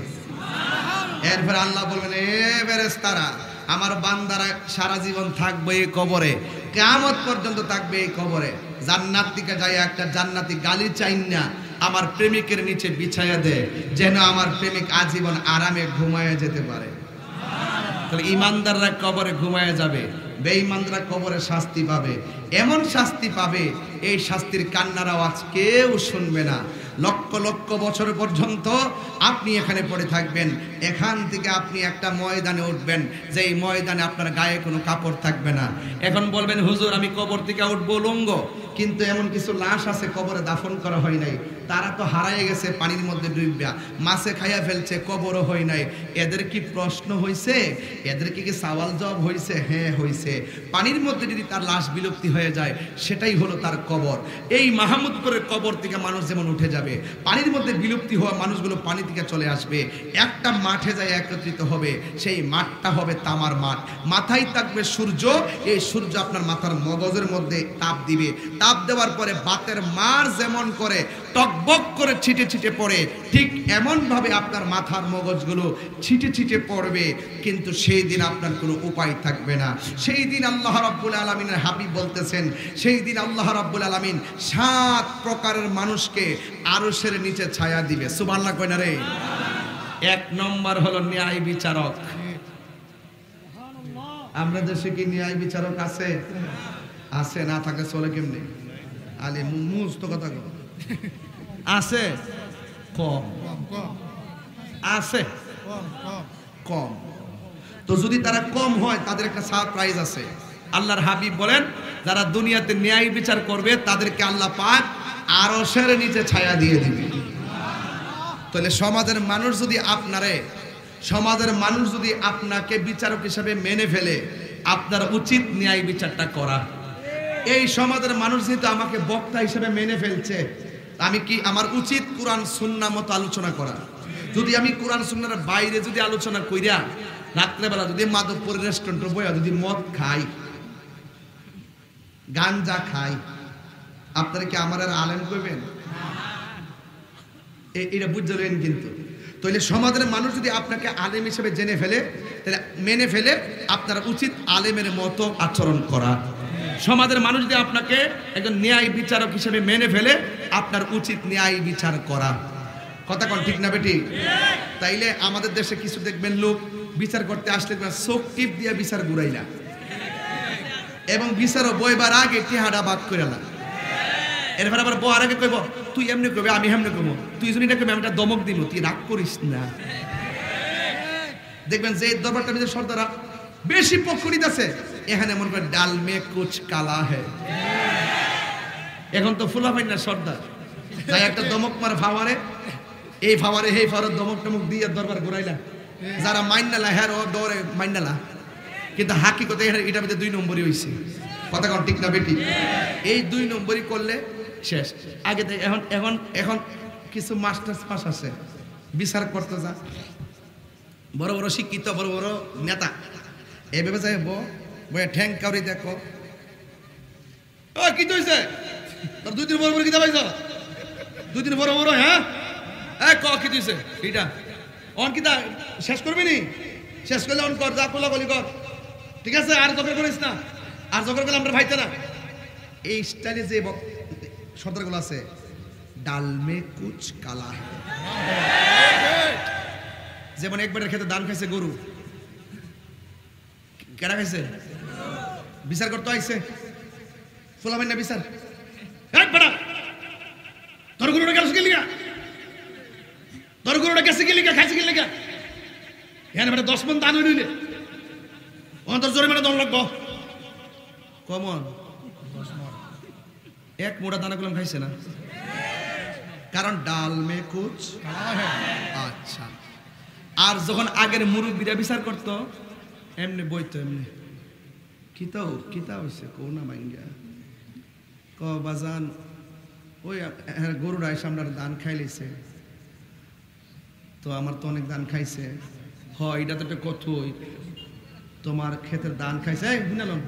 এরপর আল্লাহ বলবেন, এ ফেরেশতারা, আমার বান্দারা সারা জীবন থাকবে এই কবরে, কিয়ামত পর্যন্ত থাকবে এই কবরে। জান্নাত থেকে যায় একটা জান্নাতি গালি চাই না আমার প্রেমিকের নিচে বিছায়া দে, যেন আমার প্রেমিক আজীবন আরামে ঘুমায় যেতে পারে। তাহলে ইমানদাররা কবরে ঘুমায় যাবে, বেঈমানরা কবরে শাস্তি পাবে। এমন শাস্তি পাবে, এই শাস্তির কান্নার আওয়াজ কেউ শুনবে না। লক্ষ লক্ষ বছর পর্যন্ত আপনি এখানে পড়ে থাকবেন। এখান থেকে আপনি একটা ময়দানে উঠবেন, যেই ময়দানে আপনার গায়ে কোনো কাপড় থাকবে না। এখন বলবেন, হুজুর আমি কবর থেকে উঠবো লঙ্গ, কিন্তু এমন কিছু লাশ আছে কবরে দাফন করা হয় নাই, তারা তো হারায় গেছে পানির মধ্যে ডুববা, মাছে খাইয়া ফেলছে, কবরও হয় নাই। এদের কি প্রশ্ন হয়েছে? এদেরকে কি সওয়াল জবাব হয়েছে? হ্যাঁ হয়েছে। পানির মধ্যে যদি তার লাশ বিলুপ্তি হয়ে যায়, সেটাই হলো তার কবর। এই মাহমুদপুরের কবর থেকে মানুষ যেমন উঠে যাবে, পানির মধ্যে বিলুপ্তি হওয়া মানুষগুলো পানি থেকে চলে আসবে, একটা মাঠে যায় একত্রিত হবে। সেই মাঠটা হবে তামার মাঠ, মাথায় থাকবে সূর্য। এই সূর্য আপনার মাথার মগজের মধ্যে তাপ দিবে, তাপ দেওয়ার পরে বাতের মার যেমন করে টকবক করে ছিটে ছিটে পড়ে, ঠিক এমন ভাবে আপনার মাথার মগজগুলো ছিটে ছিটে পড়বে। কিন্তু সেই দিন আপনার কোনো উপায় থাকবে না। সেই দিন আল্লাহ রাব্বুল আলামিনের হাবিব বলতেছেন, সেই দিন আল্লাহ রাব্বুল আলামিন 7 প্রকারের মানুষকে আরশের নিচে ছায়া দিবে। সুবহানাল্লাহ কয় না রে? 1 নম্বর হলো ন্যায় বিচারক। আমরা দেশে কি ন্যায় বিচারক আছে? আছে, না থাকে চলে কেমনে? আলে মুস্ত কথা কও, আছে কম, আছে কম। তো যদি তারা কম হয়, তাদের একটা সারপ্রাইজ আছে। আল্লাহর হাবিব বলেন, যারা দুনিয়াতে ন্যায় বিচার করবে তাদেরকে আল্লাহ পাক আরশের নিচে ছায়া দিয়ে দিবে। তাহলে সমাজের মানুষ যদি আপনাকে বিচারক হিসেবে মেনে ফেলে, আপনার উচিত ন্যায় বিচারটা করা। এই সমাজের মানুষ যেহেতু আমাকে বক্তা হিসেবে মেনে ফেলছে, আমি কি আমার উচিত কোরআন সুন্নাহ মতো আলোচনা করা। যদি আমি কোরআন সুন্নাহর বাইরে যদি আলোচনা কইরা রাত্রেবেলা যদি মাদকপুরের রেস্টুরেন্টে বইয়া যদি মদ খাই, গাঞ্জা খাই, আপনারা কি আমার আর আলেম কইবেন? এটা বুঝলেন? কিন্তু তাহলে সমাজের মানুষ যদি আপনাকে আলেম হিসেবে জেনে ফেলে, তাহলে মেনে ফেলে, আপনার উচিত আলেমের মতো আচরণ করা। সমাজের মানুষ যদি আপনাকে একজন ন্যায় বিচারক হিসেবে মেনে ফেলে, আপনার উচিত ন্যায় বিচার করা। কথা কোন ঠিক না বেটি? তাইলে আমাদের দেশে কিছু দেখবেন লোক বিচার করতে আসলে চোখ টিপ দিয়ে বিচার ঘুরাইলা, এবং বিচারও বইবার আগে টিহাটা বাদ করে না। এরপর আবার বউর আগে কইব, তুই এমনি কইবে আমি হেমনি কইব, তুই যদি এটা কইবে আমি একটা দমক দিব, তুই রাগ করিস না। দেখবেন যে দরবারটা নিজের সর্দারা বেশি পক্ষ নিতেছে, এখানে মনে করে ডাল মে কুচ কালা হে। এখন তো ফুলা পাই না সর্দার, তাই একটা দমক মার ফাওয়ারে, এই ফাওয়ারে এই ফাওয়ারে দমক টমক দিয়ে দরবার ঘুরাইলা। যারা মাইনালা হ্যাঁ ও দৌড়ে মাইনালা, কিন্তু হাকিকতে এটা ভিতরে 2 নম্বরই হয়েছে। কথা কোন ঠিক না বেটি? এই 2 নম্বরই করলে শেষ। আগে এখন এখন এখন কিছু মাস্টার্স পাস আছে, বিচার করতে যা বড় বড় শিক্ষিত বড় বড় নেতা, এইভাবে যাই বইয়া ঠ্যাং কাউরি দেখো, ও কি হয়েছে তোর 2 দিন বড় বড় কিতা পাইছ, 2 দিন বড় বড়, হ্যাঁ ক কি দিছে এটা অন কিতা শেষ করবি নি? শেষ করলে অন কর, যা কোলা গলি কর, ঠিক আছে? আর জগর করিস না, আর জগর করলে আমরা ভাইতে না। এই স্টাইলে যে সর্দারগুলো আছে, ডাল মে কুচ কালা। যেমন একবারের খেতে দান খাইছে গরু, কেডা খাইছে? বিচার করতে আইছে ফুলাবেন না বিচার, তোর গরুটা গেছে কি লিগা, তোর গরুটা গেছে কি লিগা, খাইছে কি লিগা? এখানে বেটা 10 মণ দান হইলে তোর জোরে মানে দন লাগবো। কমন 1 মোটা দানা গুলাম খাইছে না, কারণ ডাল মে কুচ। আচ্ছা, আর যখন আগের মুরব্বীরা বিচার করতো, এমনি বইতো, এমনি কিতা হয়েছে কৌ না মাইঙ্গা ক বাজান, ওই গরুরা এসে আমরা দান খাইলেছে, তো আমার তো অনেক দান খাইছে, হয় এটা তো একটা কতই তোমার ক্ষেতের ধান খাইছে বুঝলাম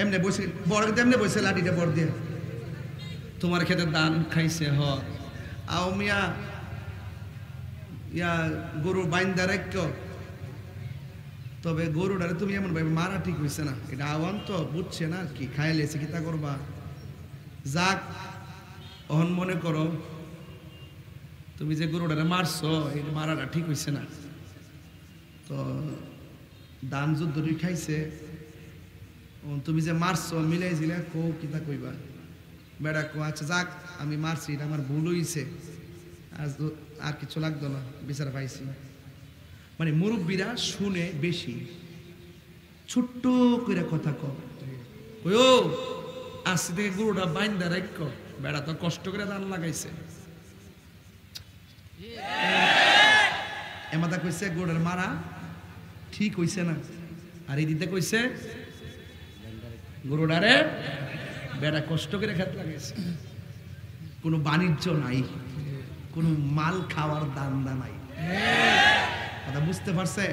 এমনি বসে বড় এমনি বসে লাঠিটা বড় দিয়ে তোমার ক্ষেতের ধান খাইছে আও মিয়া ইয়া গরু বাইন্দা রাখ তবে গরুটারে তুমি এমন ভাবে মারা ঠিক হইছে না এটা আওয়ান তো বুঝছে না কি খাইলেছে কি তা করবা যাক অহন মনে করো তুমি যে গরুটারে মারছো এই মারাটা ঠিক হইছে না তো দান যুদ্ধ খাইছে তুমি যে মারছো মিলাই জিলে কো কিতা কইবা বেড়া কো আচ্ছা যাক আমি মারছি এটা আমার ভুল হইছে আর কিছু লাগতো না বিচার পাইছি মানে মুরব্বীরা শুনে বেশি ছোট্ট করে কথা কয়ো আসি থেকে গরুটা বাইন্দা রাখ বেড়া তো কষ্ট করে দান লাগাইছে এমাদা কইছে গরুটার মারা ঠিক হইছে না আর এই দিতে কইছে গরুটারে বেড়া কষ্ট করে খেত লাগাইছে কোনো বাণিজ্য নাই কোনো মাল খাওয়ার দান্দা নাই কথা বুঝতে পারছে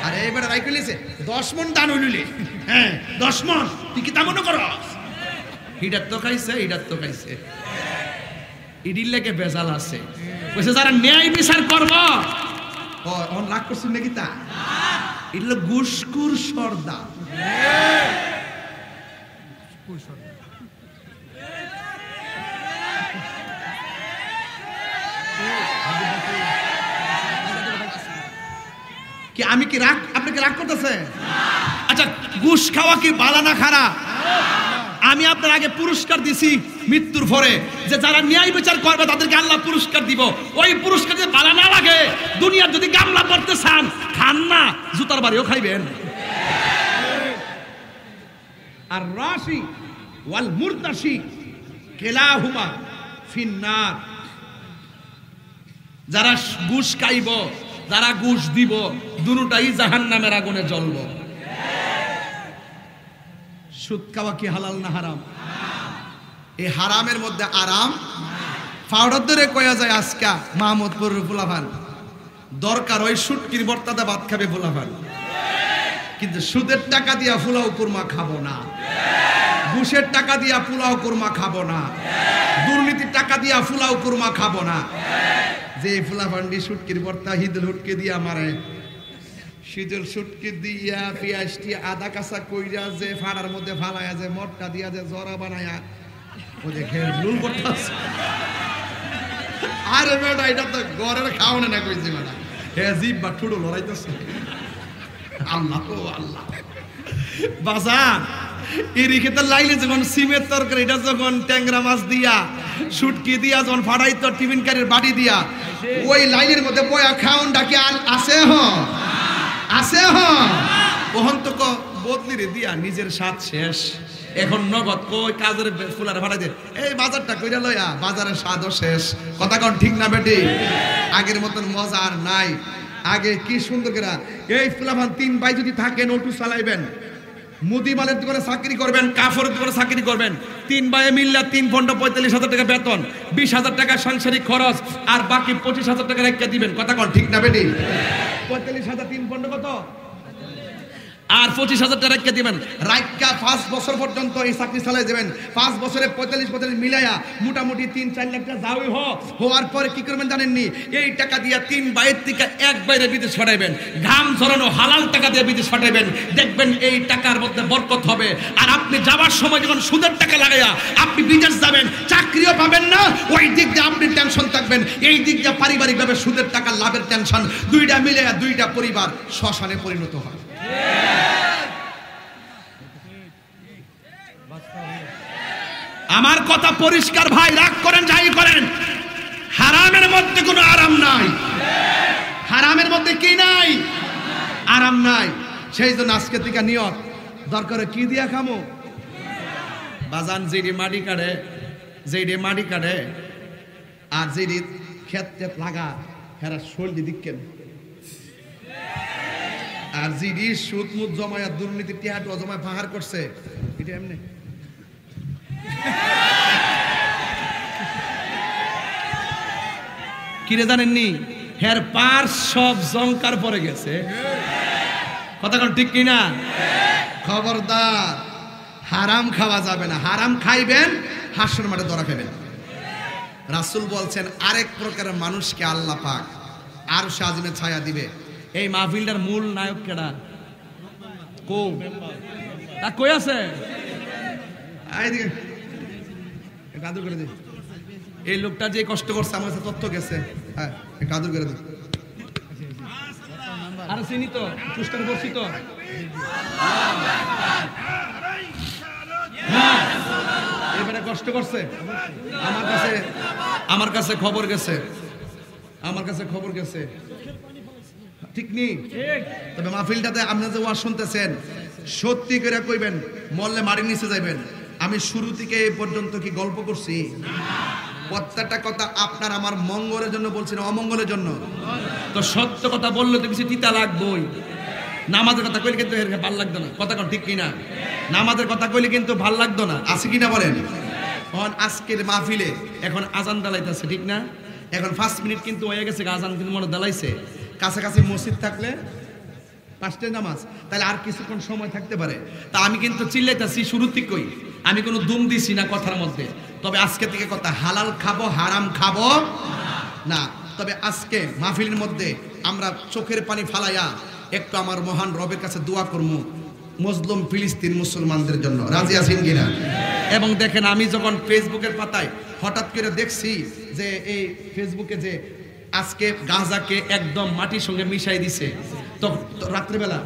আর এই বেড়া রাই কইলিছে 10 মণ দান হইলি হ্যাঁ 10 মণ তুই কি তা মনে করো হিডার তো খাইছে ইডির লেগে বেজাল আছে কইছে যারা ন্যায় বিচার করব অন রাগ করছিস নাকি তা এগুলো গুসকুর সর্দার কি আমি কি রাগ আপনি কি রাগ করতেছেন আচ্ছা ঘুষ খাওয়া কি বালা না খারাপ আমি আপনার আগে পুরস্কার দিছি মৃত্যুর পরে যে যারা ন্যায় বিচার করবে তাদেরকে আল্লাহ পুরস্কার দিব ওই পুরস্কার যদি বালা না লাগে দুনিয়ার যদি গামলা পড়তে চান খান না জুতার বাড়িও খাইবেন আর রাশি ওয়াল মুরতাশি কিলাহুমা ফিন্নার যারা ঘুষ খাইব যারা ঘুষ দিব দুটোটাই জাহান্নামের আগুনে জ্বলবো সুদ খাওয়া কি হালাল না হারাম এই হারামের মধ্যে আরাম পাউডার ধরে কয়া যায় আজকা মাহমুদপুরের ফুলাভান দরকার ওই সুটকির বর্তাদা ভাত খাবে ফুলাভান কিন্তু সুদের টাকা দিয়া ফুলাও কুরমা খাবো না ঘুষের টাকা দিয়া পোলাও কুরমা খাবো না দুর্নীতির টাকা দিয়া ফুলাও কুরমা খাবো না যে ফুলাভান্ডি সুটকির বর্তা হিদল হুটকে দিয়া মারে শীতল সুটকি দিয়া পেঁয়াজটি আদা কাঁচা কইরা যে ফাড়ার মধ্যে ফালায়া যে মটকা দিয়া যে জরা বানায়া ও যে খেয়ে লুল করতেছে আরে বেটা এটা তো ঘরের খাওয়ানো না কইছি বেটা হে জিভ বা ঠুড়ো লড়াইতেছে আল্লাহ ও আল্লাহ বাজার এরিকে তো লাইলে যখন সিমের তরকারি এটা যখন ট্যাংরা মাছ দিয়া শুটকি দিয়া যখন ফাড়াইতো টিফিন কারির বাড়ি দিয়া ওই লাইনের মধ্যে বয়া খাউন ডাকি আছে আছে ওহন তো বদলি রে দিয়া নিজের স্বাদ শেষ এখন নগদ কই কাজের ফুলার ভাড়া দে এই বাজারটা কইরা লইয়া বাজারের স্বাদও শেষ কথা কোন ঠিক না বেটি আগের মতন মজা আর নাই আগে কি সুন্দর করে এই ফুলাভান 3 ভাই যদি থাকেন অটো চালাইবেন মুদি মালের দোকানে চাকরি করবেন কাপড়ের দোকানে চাকরি করবেন 3 ভাইয়ে মিললে 3 পন্ড 45,000 টাকা বেতন 20,000 টাকা সাংসারিক খরচ আর বাকি 25,000 টাকা রেখে দিবেন কথা কোন ঠিক না বেটি 45,000 3 পন্ড কত আর 25,000 টাকা রেখে দিবেন রাইকা 5 বছর পর্যন্ত এই চাকরি চালাই যাবেন 5 বছরে 45 মিলায়া মোটামুটি 3-4 লাখ টাকা যাওই হওয়ার পরে কি করবেন জানেন নি এই টাকা দিয়া 3 ভাইয়ের থেকে এক বাইরে বিদেশ ছড়াইবেন ঘাম ঝরানো হালাল টাকা দিয়ে বিদেশ ছড়াইবেন দেখবেন এই টাকার মধ্যে বরকত হবে আর আপনি যাবার সময় যখন সুদের টাকা লাগায়া আপনি বিদেশ যাবেন চাকরিও পাবেন না ওই দিক দিয়ে আপনি টেনশন থাকবেন এই দিক দিয়ে পারিবারিকভাবে সুদের টাকা লাভের টেনশন দুইটা মিলায়া দুইটা পরিবার শ্মশানে পরিণত হয় আমার কথা পরিষ্কার ভাই রাগ করেন যাই করেন হারামের মধ্যে কোনো আরাম নাই হারামের মধ্যে কি নাই আরাম নাই সেই জন্য আজকে থেকে নিয়ত দরকার কি দিয়া খামো বাজান যেটি মাটি কাটে আর যেটি ক্ষেত লাগা হেরা শোল্ডি দিকেন আর যেটি সুদ মুদ জমায়া দুর্নীতি টিহাটো জমায় পাহাড় করছে এটা এমনি কিরে জানেননি হের পার সব জংকার পরে গেছে। কথা কোন ঠিক কিনা? খবরদার, হারাম খাওয়া যাবে না। হারাম খাইবেন, হাসর মাঠে ধরা খাবেন। রাসূল বলছেন আরেক প্রকারের মানুষকে আল্লাহ পাক আরশে আজিমে ছায়া দিবে। এই মাহফিলটার মূল নায়ক কেডা? কো তা কই আছে? এইদিকে কাদুর করে দে। এই লোকটা যে কষ্ট করছে আমার কাছে তথ্য গেছে। হ্যাঁ, কাদুর করে দে। আর চিনি তো, পুস্টার করছি তো। এবারে কষ্ট করছে। আমার কাছে খবর গেছে। আমার কাছে খবর গেছে। ঠিক নেই? তবে মাহফিলটাতে আপনারা যে ওয়াজ শুনতেছেন, সত্যি করে কইবেন, মরলে মাটির নিচে যাইবেন। আমি শুরু থেকে এই পর্যন্ত কি গল্প করছি? প্রত্যেকটা কথা আপনার আমার মঙ্গলের জন্য বলছি না, অমঙ্গলের জন্য। তো সত্য কথা বললে তো কিছু তিতা লাগবেই। নামাজের কথা কইলে কিন্তু ভাল লাগতো না। কথা কোন ঠিক কিনা? নামাজের কথা কইলে কিন্তু ভাল লাগতো না। আছে কিনা বলেন? আজকের মাহফিলে এখন আজান দালাইতেছে, ঠিক না? এখন 5 মিনিট কিন্তু হয়ে গেছে, আজান কিন্তু মনে দালাইছে। কাছাকাছি মসজিদ থাকলে 5টায় নামাজ, তাহলে আর কিছুক্ষণ সময় থাকতে পারে। তা আমি কিন্তু চিল্লাইতেছি শুরু থেকেই, আমি কোনো দুম দিছি না কথার মধ্যে। তবে আজকে থেকে কথা, হালাল খাবো, হারাম খাবো না। তবে আজকে মাহফিলের মধ্যে আমরা চোখের পানি ফালাইয়া একটু আমার মহান রবের কাছে দোয়া করবো মজলুম ফিলিস্তিন মুসলমানদের জন্য। রাজি আছেন কিনা? এবং দেখেন, আমি যখন ফেসবুকের পাতায় হঠাৎ করে দেখছি যে এই ফেসবুকে যে আজকে গাজাকে একদম মাটির সঙ্গে মিশাই দিছে, তো রাত্রিবেলা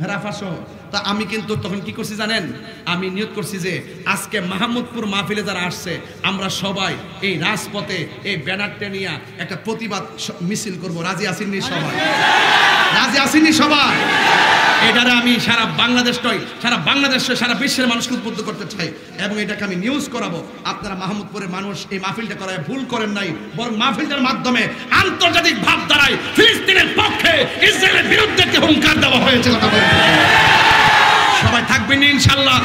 রাফা সহ, তা আমি কিন্তু তখন কি করছি জানেন? আমি নিয়ত করছি যে আজকে মাহমুদপুর মাহফিলে যারা আসছে, আমরা সবাই এই রাজপথে এই ব্যানারটা নিয়ে একটা প্রতিবাদ মিছিল করব। রাজি আসেননি সবাই? রাজি আসেননি সবাই? এটারে আমি সারা বাংলাদেশে সারা বিশ্বের মানুষকে উদ্বুদ্ধ করতে চাই, এবং এটাকে আমি নিউজ করাবো। আপনারা মাহমুদপুরের মানুষ এই মাহফিলটা করায় ভুল করেন নাই, বরং মাহফিলটার মাধ্যমে আন্তর্জাতিক ভাব দ্বারাই ফিলিস্তিনের পক্ষে, ইসরায়েলের বিরুদ্ধে হুঙ্কার দেওয়া হয়েছে। কথা বলেন, সবাই থাকবেন ইনশাআল্লাহ।